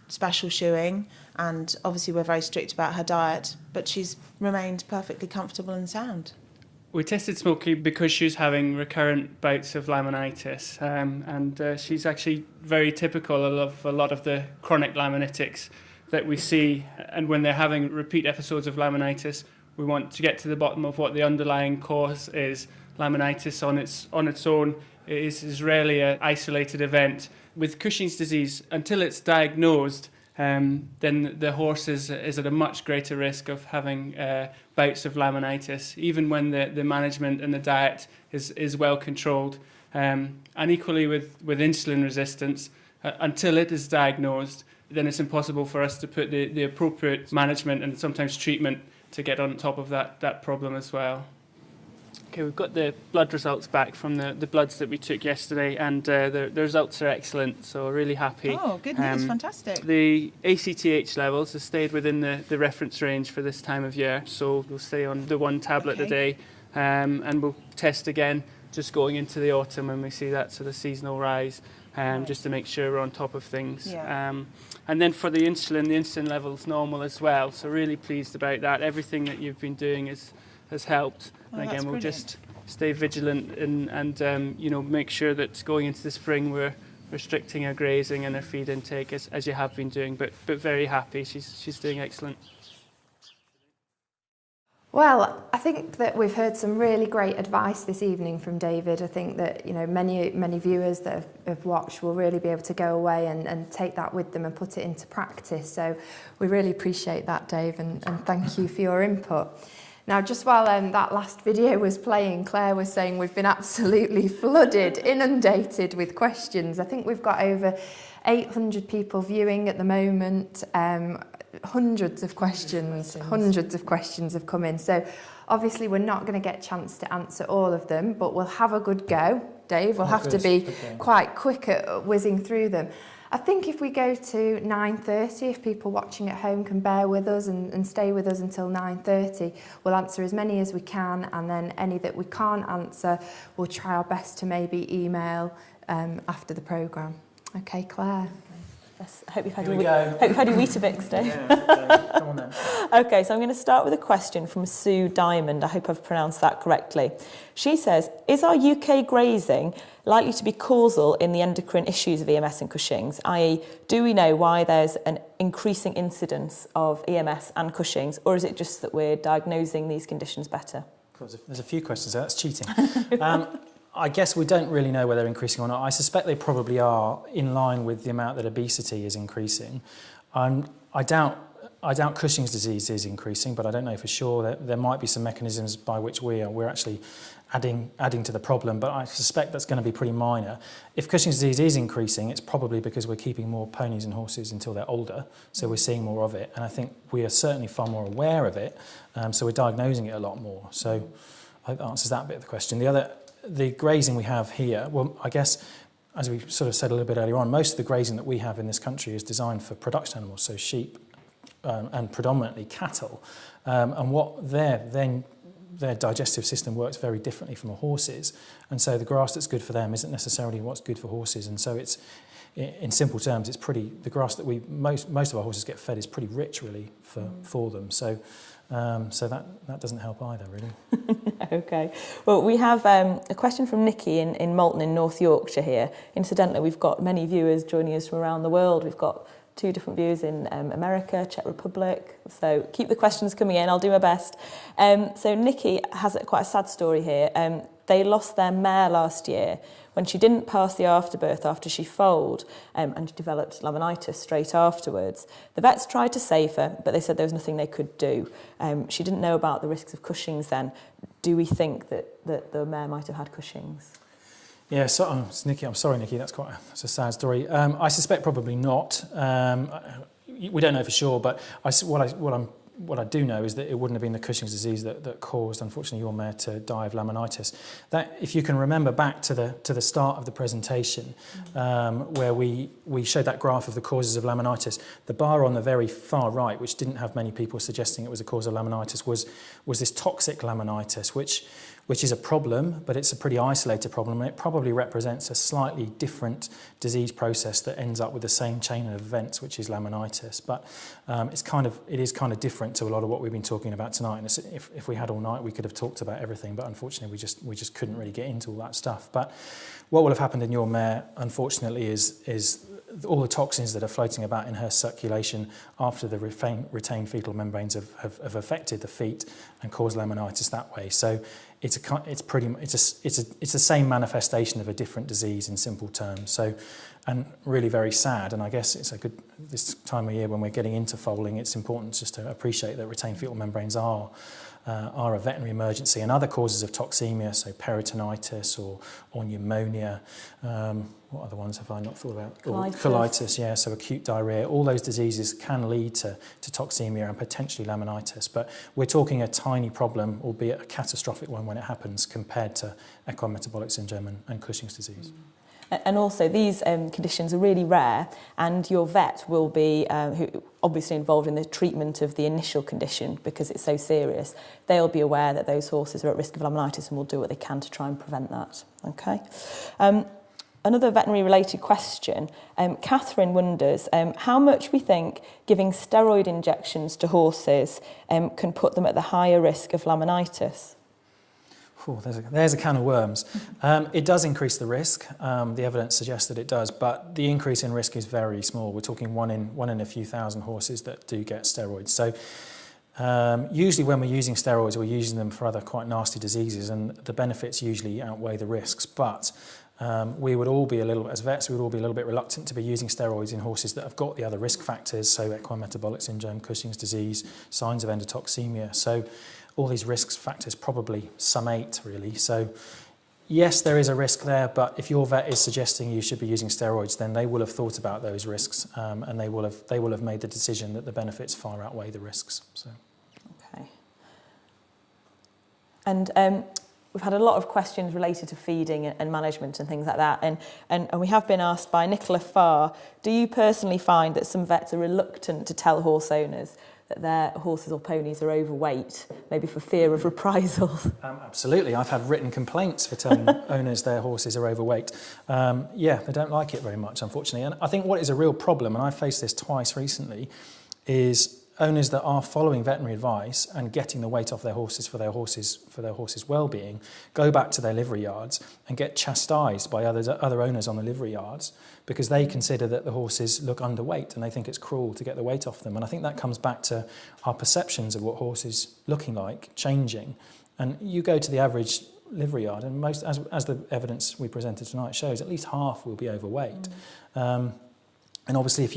special shoeing, and obviously we're very strict about her diet, but she's remained perfectly comfortable and sound. We tested Smokey because she was having recurrent bouts of laminitis, and she's actually very typical of a lot of the chronic laminitics that we see, and when they're having repeat episodes of laminitis, we want to get to the bottom of what the underlying cause is laminitis on its own is rarely an isolated event. With Cushing's disease, until it's diagnosed, then the horse is at a much greater risk of having bouts of laminitis, even when the management and the diet is well controlled. And equally with insulin resistance, until it is diagnosed, then it's impossible for us to put the appropriate management and sometimes treatment to get on top of that problem as well. Okay, we've got the blood results back from the bloods that we took yesterday, and the results are excellent, so really happy. Oh, good news, fantastic. The ACTH levels have stayed within the reference range for this time of year, so we'll stay on the 1 tablet a day, and we'll test again just going into the autumn when we see that sort of seasonal rise, just to make sure we're on top of things. Yeah. And then for the insulin level's normal as well, so really pleased about that. Everything that you've been doing has helped. Oh, and again, we'll brilliant. just stay vigilant and make sure that going into the spring we're restricting our grazing and our feed intake as you have been doing. But very happy. She's doing excellent. Well, I think that we've heard some really great advice this evening from David. I think that many viewers that have watched will really be able to go away and take that with them and put it into practice. So we really appreciate that, Dave, and thank you for your input. Now, just while that last video was playing, Claire was saying we've been absolutely flooded, inundated with questions. I think we've got over 800 people viewing at the moment. Hundreds of questions have come in. So obviously we're not going to get a chance to answer all of them, but we'll have a good go. Dave, we'll have to be quite quick at whizzing through them. I think if we go to 9:30, if people watching at home can bear with us and stay with us until 9:30, we'll answer as many as we can, and then any that we can't answer, we'll try our best to maybe email after the programme. Okay, Claire. Yes, I hope you've had your Weetabix day. Yeah, come on then. Okay, so I'm going to start with a question from Sue Diamond. I hope I've pronounced that correctly. She says, is our UK grazing likely to be causal in the endocrine issues of EMS and Cushing's, i.e. do we know why there's an increasing incidence of EMS and Cushing's, or is it just that we're diagnosing these conditions better? There's a few questions there, that's cheating. I guess we don't really know whether they're increasing or not. I suspect they probably are in line with the amount that obesity is increasing. I doubt Cushing's disease is increasing, but I don't know for sure. There might be some mechanisms by which we're actually adding to the problem, but I suspect that's going to be pretty minor. If Cushing's disease is increasing, it's probably because we're keeping more ponies and horses until they're older, so we're seeing more of it. And I think we are certainly far more aware of it, so we're diagnosing it a lot more. So I hope that answers that bit of the question. The grazing we have here, well, I guess, as we sort of said a little bit earlier on, most of the grazing that we have in this country is designed for production animals, so sheep and predominantly cattle. And what their digestive system works very differently from a horse's. And so the grass that's good for them isn't necessarily what's good for horses. And so it's, in simple terms, it's the grass that most of our horses get fed is pretty rich, really, for them. So that doesn't help either, really. Okay. Well, we have a question from Nikki in Malton in North Yorkshire here. Incidentally, we've got many viewers joining us from around the world. We've got 2 different viewers in America, Czech Republic. So keep the questions coming in. I'll do my best. So Nikki has quite a sad story here. They lost their mare last year when she didn't pass the afterbirth after she foaled and she developed laminitis straight afterwards. The vets tried to save her, but they said there was nothing they could do. She didn't know about the risks of Cushing's then. Do we think that the mare might have had Cushing's? Yeah, so Nikki, I'm sorry, Nikki, that's a sad story. I suspect probably not. We don't know for sure, but what I do know is that it wouldn't have been the Cushing's disease that caused, unfortunately, your mare to die of laminitis. That, if you can remember back to the start of the presentation, where we showed that graph of the causes of laminitis, the bar on the very far right, which didn't have many people suggesting it was a cause of laminitis, was this toxic laminitis, which is a problem, but it's a pretty isolated problem, and it probably represents a slightly different disease process that ends up with the same chain of events, which is laminitis. But it is kind of different to a lot of what we've been talking about tonight. And if we had all night, we could have talked about everything, but unfortunately, we just couldn't really get into all that stuff. But what will have happened in your mare, unfortunately, is all the toxins that are floating about in her circulation after the retained fetal membranes have affected the feet and caused laminitis that way. So it's the same manifestation of a different disease in simple terms. So, and really very sad. And I guess it's this time of year when we're getting into foaling, it's important just to appreciate that retained fetal membranes are a veterinary emergency, and other causes of toxemia, so peritonitis or pneumonia. What other ones have I not thought about? Colitis, yeah, so acute diarrhea. All those diseases can lead to toxemia and potentially laminitis, but we're talking a tiny problem, albeit a catastrophic one when it happens, compared to equine metabolic syndrome and Cushing's disease. And also, these conditions are really rare, and your vet will be who obviously involved in the treatment of the initial condition because it's so serious. They'll be aware that those horses are at risk of laminitis and will do what they can to try and prevent that. Okay. Another veterinary-related question. Catherine wonders how much we think giving steroid injections to horses can put them at the higher risk of laminitis. Ooh, there's a can of worms. It does increase the risk. The evidence suggests that it does, but the increase in risk is very small. We're talking one in a few thousand horses that do get steroids. So usually when we're using steroids, we're using them for other quite nasty diseases, and the benefits usually outweigh the risks. But we would all be as vets, we would all be a little bit reluctant to be using steroids in horses that have got the other risk factors, so equine metabolic syndrome, Cushing's disease, signs of endotoxemia. So all these risk factors probably summate, really. So yes, there is a risk there, but if your vet is suggesting you should be using steroids, then they will have thought about those risks, and they will have made the decision that the benefits far outweigh the risks. So. Okay. And we've had a lot of questions related to feeding and management and things like that, and we have been asked by Nicola Farr, do you personally find that some vets are reluctant to tell horse owners that their horses or ponies are overweight, maybe for fear of reprisals? Absolutely. I've had written complaints for telling owners their horses are overweight. Yeah, they don't like it very much, unfortunately. And I think what is a real problem, and I've faced this twice recently, is owners that are following veterinary advice and getting the weight off their horses for their horses' well-being go back to their livery yards and get chastised by other owners on the livery yards because they consider that the horses look underweight and they think it's cruel to get the weight off them. And I think that comes back to our perceptions of what horses looking like changing. And you go to the average livery yard, and most, as the evidence we presented tonight shows, at least half will be overweight. And obviously, if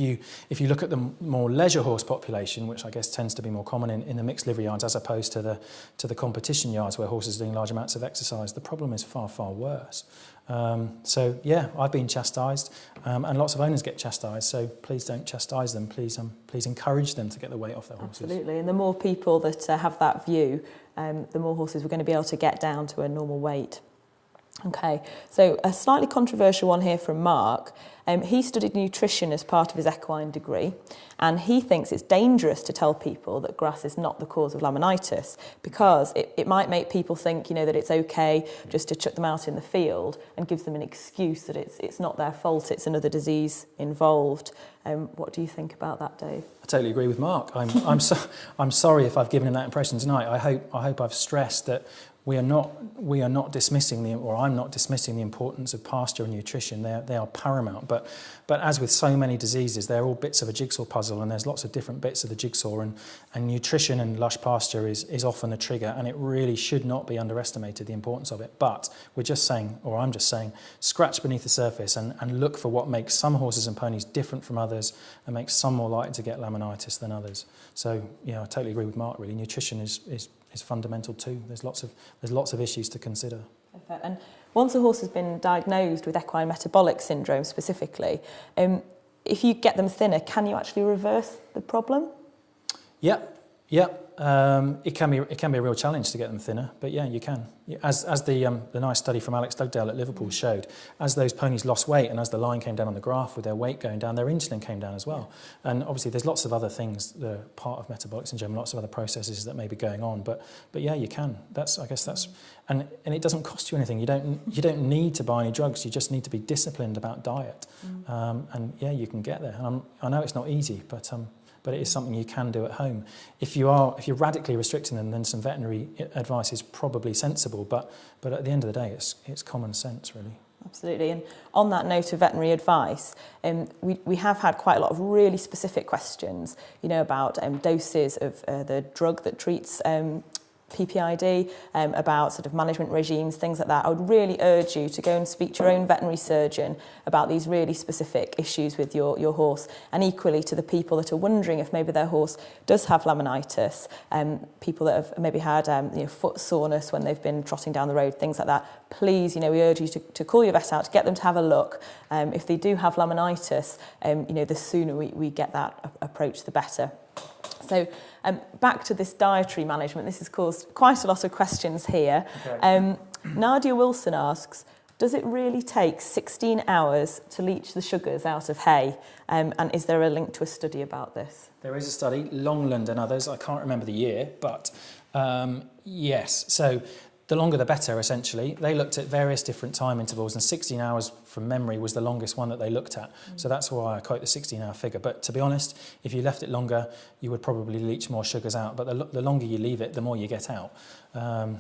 you look at the more leisure horse population, which I guess tends to be more common in the mixed livery yards as opposed to the competition yards where horses are doing large amounts of exercise, the problem is far, far worse. So yeah, I've been chastised, and lots of owners get chastised. So please don't chastise them. Please encourage them to get the weight off their horses. Absolutely, and the more people that have that view, the more horses we're going to be able to get down to a normal weight. Okay, so a slightly controversial one here from Mark. He studied nutrition as part of his equine degree, and he thinks it's dangerous to tell people that grass is not the cause of laminitis because it might make people think, that it's okay just to chuck them out in the field and gives them an excuse that it's not their fault, it's another disease involved. What do you think about that, Dave? I totally agree with Mark. I'm sorry if I've given him that impression tonight. I hope I've stressed that we are not dismissing I'm not dismissing the importance of pasture and nutrition. They are paramount. But as with so many diseases, they're all bits of a jigsaw puzzle, and there's lots of different bits of the jigsaw. And nutrition and lush pasture is often a trigger, and it really should not be underestimated, the importance of it. But I'm just saying, scratch beneath the surface and look for what makes some horses and ponies different from others, and makes some more likely to get laminitis than others. So yeah, I totally agree with Mark. Really, nutrition is fundamental too. There's lots of issues to consider. Perfect. And once a horse has been diagnosed with equine metabolic syndrome specifically, if you get them thinner, can you actually reverse the problem? Yep. It can be a real challenge to get them thinner, but yeah, you can. As the nice study from Alex Dugdale at Liverpool showed, as those ponies lost weight and as the line came down on the graph with their weight going down, their insulin came down as well. And obviously there's lots of other things that are part of metabolic syndrome, lots of other processes that may be going on, but yeah, you can. And it doesn't cost you anything. You don't need to buy any drugs. You just need to be disciplined about diet. And yeah, you can get there. And I know it's not easy, but it is something you can do at home. If you're radically restricting them, then some veterinary advice is probably sensible. But at the end of the day, it's common sense, really. Absolutely. And on that note of veterinary advice, we have had quite a lot of really specific questions, about doses of the drug that treats PPID, about sort of management regimes, things like that. I would really urge you to go and speak to your own veterinary surgeon about these really specific issues with your horse, and equally to the people that are wondering if maybe their horse does have laminitis, people that have maybe had foot soreness when they've been trotting down the road, things like that. Please, we urge you to call your vet out, to get them to have a look. If they do have laminitis, the sooner we get that approach, the better. So back to this dietary management. This has caused quite a lot of questions here. Okay. Nadia Wilson asks, does it really take 16 hours to leach the sugars out of hay? And is there a link to a study about this? There is a study, Longland and others. I can't remember the year, but yes. So the longer the better, essentially. They looked at various different time intervals, and 16 hours from memory was the longest one that they looked at. So that's why I quote the 16-hour figure. But to be honest, if you left it longer, you would probably leach more sugars out. But the longer you leave it, the more you get out.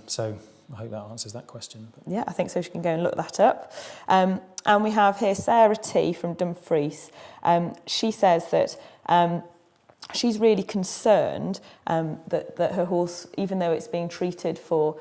So I hope that answers that question. Yeah, I think so. She can go and look that up. And we have here Sarah T from Dumfries. She says that she's really concerned that her horse, even though it's being treated for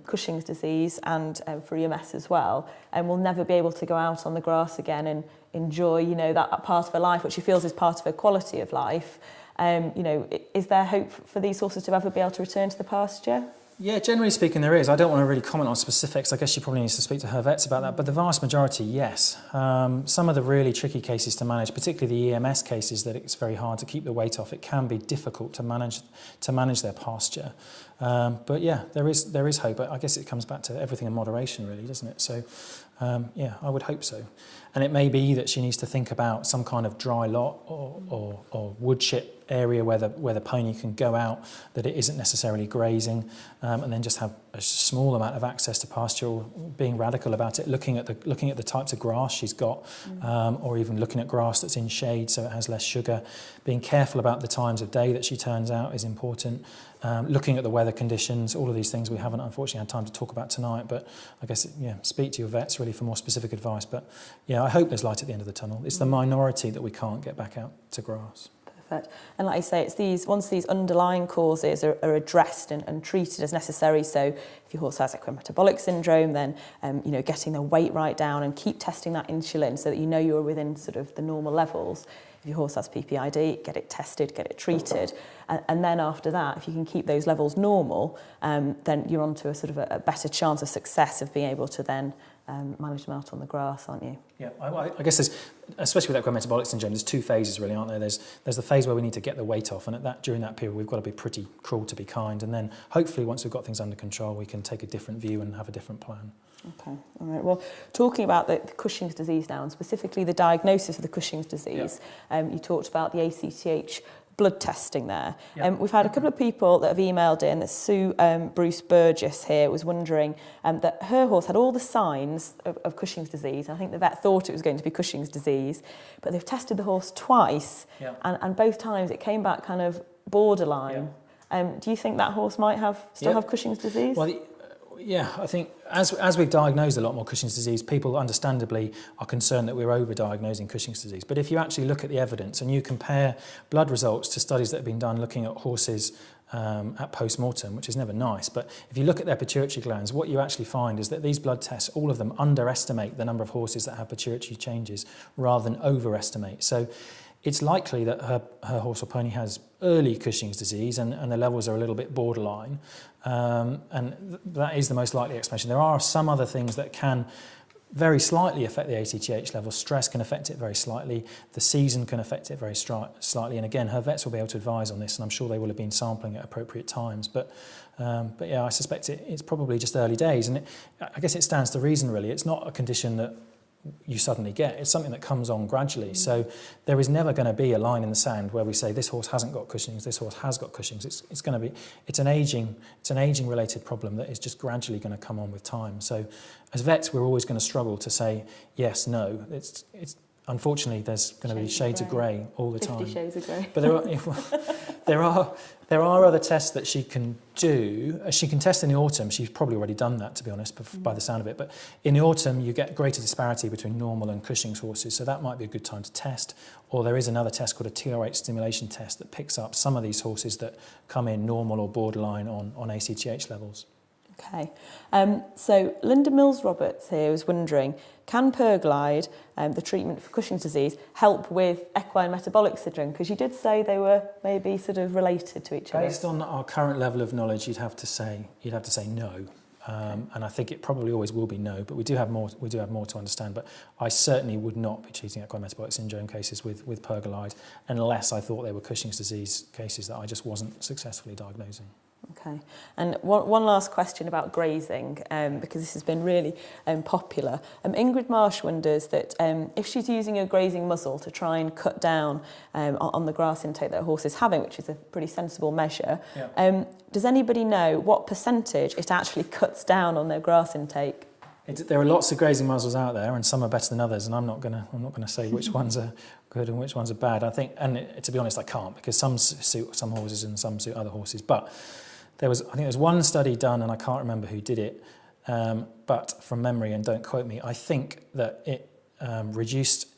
Cushing's disease and for EMS as well, and will never be able to go out on the grass again and enjoy, that part of her life, which she feels is part of her quality of life. Is there hope for these horses to ever be able to return to the pasture? Yeah, generally speaking, there is. I don't want to really comment on specifics. I guess she probably needs to speak to her vets about that. But the vast majority, yes. Some of the really tricky cases to manage, particularly the EMS cases, that it's very hard to keep the weight off. It can be difficult to manage their pasture. But yeah, there is hope. I guess it comes back to everything in moderation, really, doesn't it? So yeah, I would hope so. And it may be that she needs to think about some kind of dry lot or wood chip area where the pony can go out, that it isn't necessarily grazing, and then just have a small amount of access to pasture, or being radical about it, looking at the types of grass she's got, or even looking at grass that's in shade so it has less sugar. Being careful about the times of day that she turns out is important. Looking at the weather conditions, all of these things we haven't unfortunately had time to talk about tonight, but I guess, speak to your vets really for more specific advice. But yeah, I hope there's light at the end of the tunnel. It's the minority that we can't get back out to grass. Perfect. And like I say, it's once these underlying causes are addressed and treated as necessary. So if your horse has metabolic syndrome, then getting the weight right down and keep testing that insulin so that you're within sort of the normal levels. If your horse has PPID, get it tested, get it treated. And then after that, if you can keep those levels normal, then you're onto a sort of a better chance of success of being able to then manage them out on the grass, aren't you? Yeah, I guess there's, especially with that metabolic syndrome, there's two phases really, aren't there? There's the phase where we need to get the weight off, and during that period we've got to be pretty cruel to be kind, and then hopefully once we've got things under control we can take a different view and have a different plan. Okay, all right. Well, talking about the Cushing's disease now, and specifically the diagnosis of the Cushing's disease, you talked about the ACTH blood testing there. Yep. We've had a couple of people that have emailed in. Sue Bruce Burgess here was wondering that her horse had all the signs of Cushing's disease. I think the vet thought it was going to be Cushing's disease, but they've tested the horse twice, and both times it came back kind of borderline. Do you think that horse might still have Cushing's disease? Well, yeah, I think as we've diagnosed a lot more Cushing's disease, people understandably are concerned that we're over-diagnosing Cushing's disease. But if you actually look at the evidence and you compare blood results to studies that have been done looking at horses at post-mortem, which is never nice, but if you look at their pituitary glands, what you actually find is that these blood tests, all of them underestimate the number of horses that have pituitary changes rather than overestimate. So it's likely that her horse or pony has early Cushing's disease and the levels are a little bit borderline. And that is the most likely explanation. There are some other things that can very slightly affect the ACTH level. Stress can affect it very slightly. The season can affect it very slightly. And again, her vets will be able to advise on this, and I'm sure they will have been sampling at appropriate times. But yeah, I suspect it's probably just early days. And I guess it stands to reason, really. It's not a condition that you suddenly get. It's something that comes on gradually. So there is never going to be a line in the sand where we say this horse hasn't got Cushing's, this horse has got Cushing's. It's an aging related problem that is just gradually going to come on with time. So as vets, we're always going to struggle to say yes, no. unfortunately, there's going to be shades of grey all the 50 time. shades of grey. But there are other tests that she can do. She can test in the autumn. She's probably already done that, to be honest, by the sound of it. But in the autumn, you get greater disparity between normal and Cushing's horses, so that might be a good time to test. Or there is another test called a TRH stimulation test that picks up some of these horses that come in normal or borderline on ACTH levels. Okay, so Linda Mills-Roberts here was wondering, can Perglide, the treatment for Cushing's disease, help with equine metabolic syndrome? Because you did say they were maybe sort of related to each other. Based on our current level of knowledge, you'd have to say no, and I think it probably always will be no. But we do have more to understand. But I certainly would not be treating equine metabolic syndrome cases with Perglide unless I thought they were Cushing's disease cases that I just wasn't successfully diagnosing. Okay, and one last question about grazing, because this has been really popular. Ingrid Marsh wonders that if she's using a grazing muzzle to try and cut down on the grass intake that a horse is having, which is a pretty sensible measure, does anybody know what percentage it actually cuts down on their grass intake? There are lots of grazing muzzles out there, and some are better than others. And I'm not gonna say which ones are good and which ones are bad. I think, and to be honest, I can't, because some suit some horses and some suit other horses. But I think there was one study done, and I can't remember who did it, but from memory, and don't quote me, I think that it reduced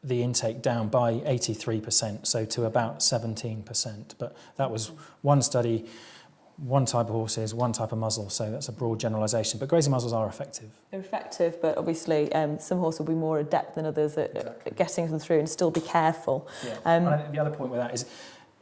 the intake down by 83%, so to about 17%. But that was one study, one type of horses, one type of muzzle, so that's a broad generalisation. But grazing muzzles are effective. They're effective, but obviously some horses will be more adept than others at getting them through, and still be careful. Yeah. And I think the other point with that is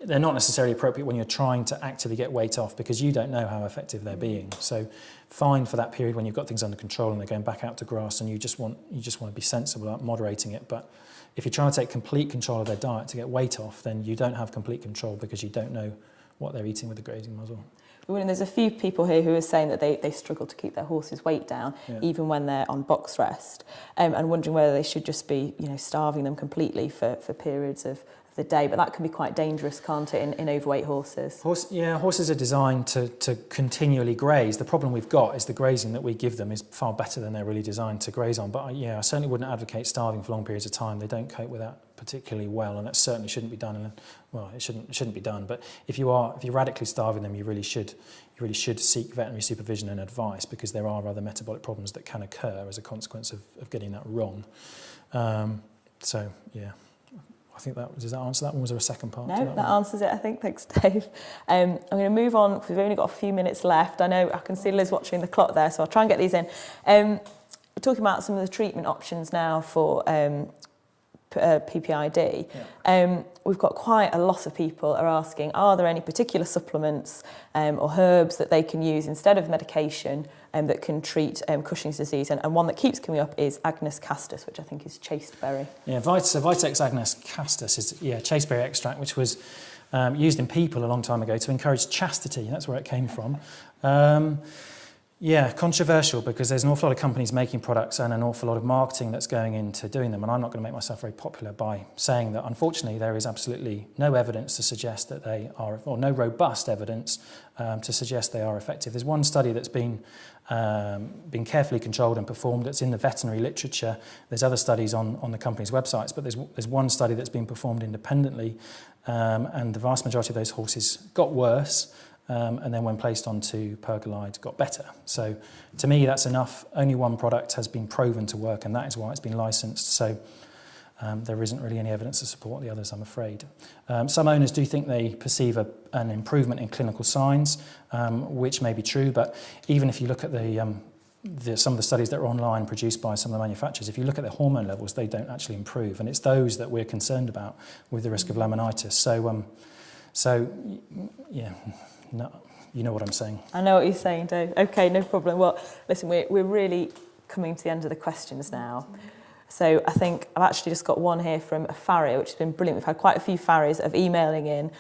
they're not necessarily appropriate when you're trying to actively get weight off, because you don't know how effective they're being. So fine for that period when you've got things under control and they're going back out to grass, and you just want to be sensible about moderating it. But if you're trying to take complete control of their diet to get weight off, then you don't have complete control, because you don't know what they're eating with the grazing muzzle. Well, there's a few people here who are saying that they struggle to keep their horse's weight down, even when they're on box rest, and wondering whether they should just be, starving them completely for periods of the day. But that can be quite dangerous, can't it, in overweight horses? Horses are designed to continually graze. The problem we've got is the grazing that we give them is far better than they're really designed to graze on. But I certainly wouldn't advocate starving for long periods of time. They don't cope with that particularly well, and that certainly shouldn't be done. It shouldn't be done. But if you're radically starving them, you really should seek veterinary supervision and advice, because there are other metabolic problems that can occur as a consequence of getting that wrong. I think does that answer that one? Was there a second part? No, that answers it, I think. Thanks, Dave. I'm going to move on, because we've only got a few minutes left. I know I can see Liz watching the clock there, so I'll try and get these in. We're talking about some of the treatment options now for PPID. We've got quite a lot of people are asking, are there any particular supplements or herbs that they can use instead of medication that can treat Cushing's disease? And one that keeps coming up is Agnus castus, which I think is chasteberry. Yeah, Vitex Agnus castus is chasteberry extract, which was used in people a long time ago to encourage chastity. That's where it came from. Controversial, because there's an awful lot of companies making products and an awful lot of marketing that's going into doing them, and I'm not going to make myself very popular by saying that unfortunately there is absolutely no evidence to suggest that they are, or no robust evidence to suggest they are effective. There's one study that's been carefully controlled and performed. It's in the veterinary literature. There's other studies on the company's websites, but there's one study that's been performed independently, and the vast majority of those horses got worse. And then when placed onto Perglide, got better. So to me, that's enough. Only one product has been proven to work, and that is why it's been licensed. So there isn't really any evidence to support the others, I'm afraid. Some owners do think they perceive an improvement in clinical signs, which may be true, but even if you look at some of the studies that are online produced by some of the manufacturers, if you look at their hormone levels, they don't actually improve, and it's those that we're concerned about with the risk of laminitis. No, you know what I'm saying. I know what you're saying, Dave. Okay, no problem. Well, listen, we're really coming to the end of the questions now. So I think I've actually just got one here from a farrier, which has been brilliant. We've had quite a few farriers of emailing in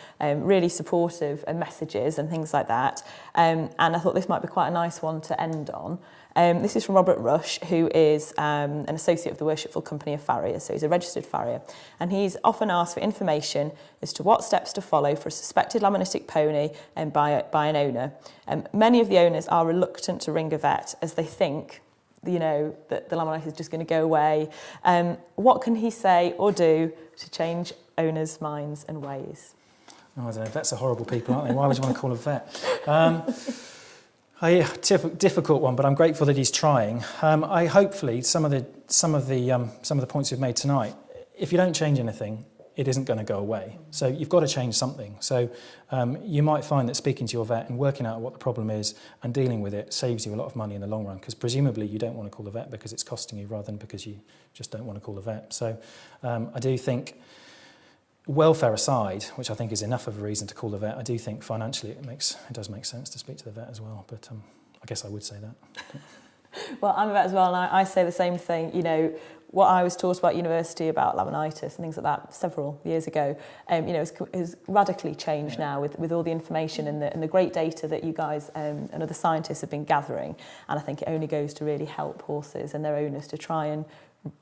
really supportive messages and things like that. And I thought this might be quite a nice one to end on. This is from Robert Rush, who is an associate of the Worshipful Company of Farriers, so he's a registered farrier. And he's often asked for information as to what steps to follow for a suspected laminitic pony by an owner. Many of the owners are reluctant to ring a vet, as they think that the laminitis is just going to go away. What can he say or do to change owners' minds and ways? Oh, I don't know, vets are horrible people, aren't they? Why would you want to call a vet? Difficult one, but I'm grateful that he's trying. I hopefully some of the points we've made tonight, if you don't change anything, it isn't going to go away. So you've got to change something. So you might find that speaking to your vet and working out what the problem is and dealing with it saves you a lot of money in the long run, because presumably you don't want to call the vet because it's costing you rather than because you just don't want to call the vet. So I do think, welfare aside, which I think is enough of a reason to call the vet, I do think financially it does make sense to speak to the vet as well. But I guess I would say that. Well, I'm a vet as well, and I say the same thing. What I was taught about university about laminitis and things like that several years ago, has radically changed now with all the information and the great data that you guys and other scientists have been gathering. And I think it only goes to really help horses and their owners to try and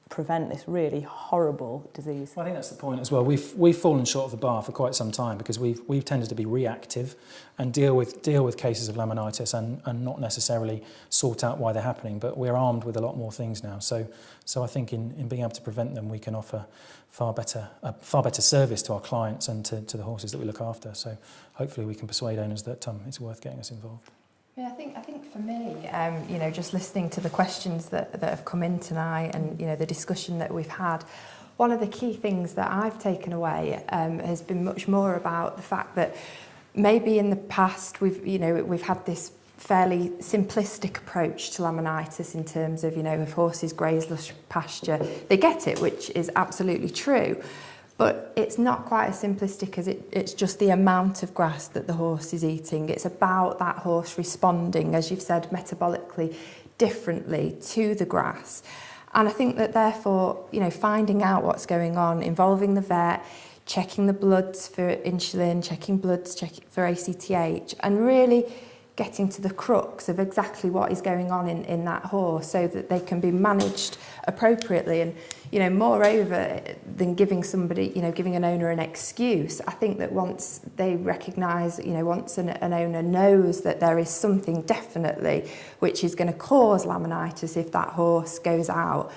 prevent this really horrible disease. Well, I think that's the point as well. We've fallen short of the bar for quite some time because we've tended to be reactive and deal with cases of laminitis and not necessarily sort out why they're happening. But we're armed with a lot more things now. So I think in being able to prevent them, we can offer far better service to our clients and to the horses that we look after. So hopefully we can persuade owners that it's worth getting us involved. Yeah, I think for me, just listening to the questions that have come in tonight and, the discussion that we've had, one of the key things that I've taken away has been much more about the fact that maybe in the past we've had this fairly simplistic approach to laminitis in terms of, if horses graze lush pasture, they get it, which is absolutely true. But it's not quite as simplistic as it's just the amount of grass that the horse is eating. It's about that horse responding, as you've said, metabolically differently to the grass. And I think that therefore, finding out what's going on, involving the vet, checking the bloods for insulin, checking for ACTH, and really getting to the crux of exactly what is going on in that horse so that they can be managed appropriately. And, moreover than giving somebody, giving an owner an excuse, I think that once they recognise, once an owner knows that there is something definitely which is going to cause laminitis if that horse goes out,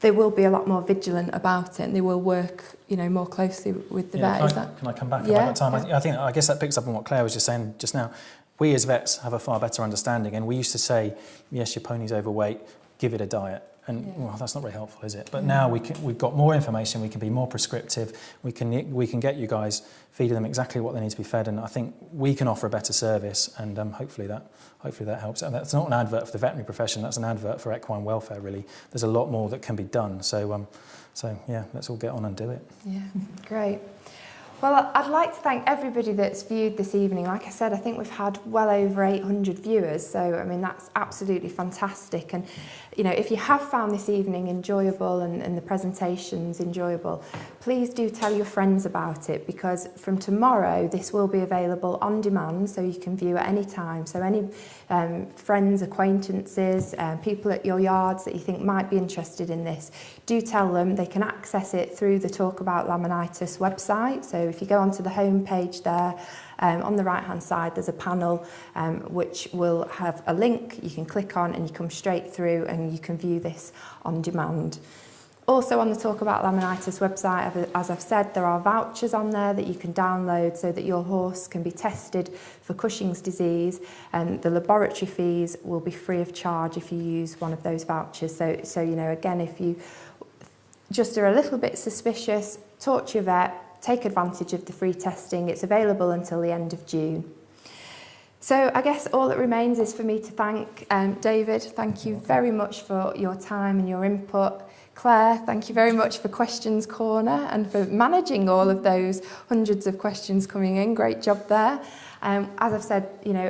they will be a lot more vigilant about it and they will work, more closely with the vet. Can I come back about that time? I guess that picks up on what Claire was just saying just now. We as vets have a far better understanding, and we used to say, yes, your pony's overweight, give it a diet. And well, that's not very helpful, is it? But now we've got more information, we can be more prescriptive, we can get you guys feeding them exactly what they need to be fed, and I think we can offer a better service, and hopefully that helps. And that's not an advert for the veterinary profession, that's an advert for equine welfare, really. There's a lot more that can be done, so let's all get on and do it. Yeah, great. Well, I'd like to thank everybody that's viewed this evening. Like I said, I think we've had well over 800 viewers, so that's absolutely fantastic. And if you have found this evening enjoyable and the presentations enjoyable, please do tell your friends about it, because from tomorrow this will be available on demand, so you can view at any time. So any friends, acquaintances, people at your yards that you think might be interested in this, do tell them. They can access it through the Talk About Laminitis website. So if you go onto the home page there, on the right hand side there's a panel which will have a link you can click on, and you come straight through and you can view this on demand. Also on the Talk About Laminitis website, as I've said, there are vouchers on there that you can download so that your horse can be tested for Cushing's disease, and the laboratory fees will be free of charge if you use one of those vouchers. So again, if you just are a little bit suspicious, talk to your vet, take advantage of the free testing. It's available until the end of June. So I guess all that remains is for me to thank David. Thank you very much for your time and your input. Claire, thank you very much for Questions Corner and for managing all of those hundreds of questions coming in. Great job there. As I've said,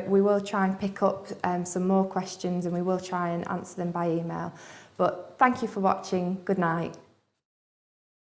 we will try and pick up some more questions, and we will try and answer them by email. But thank you for watching. Good night.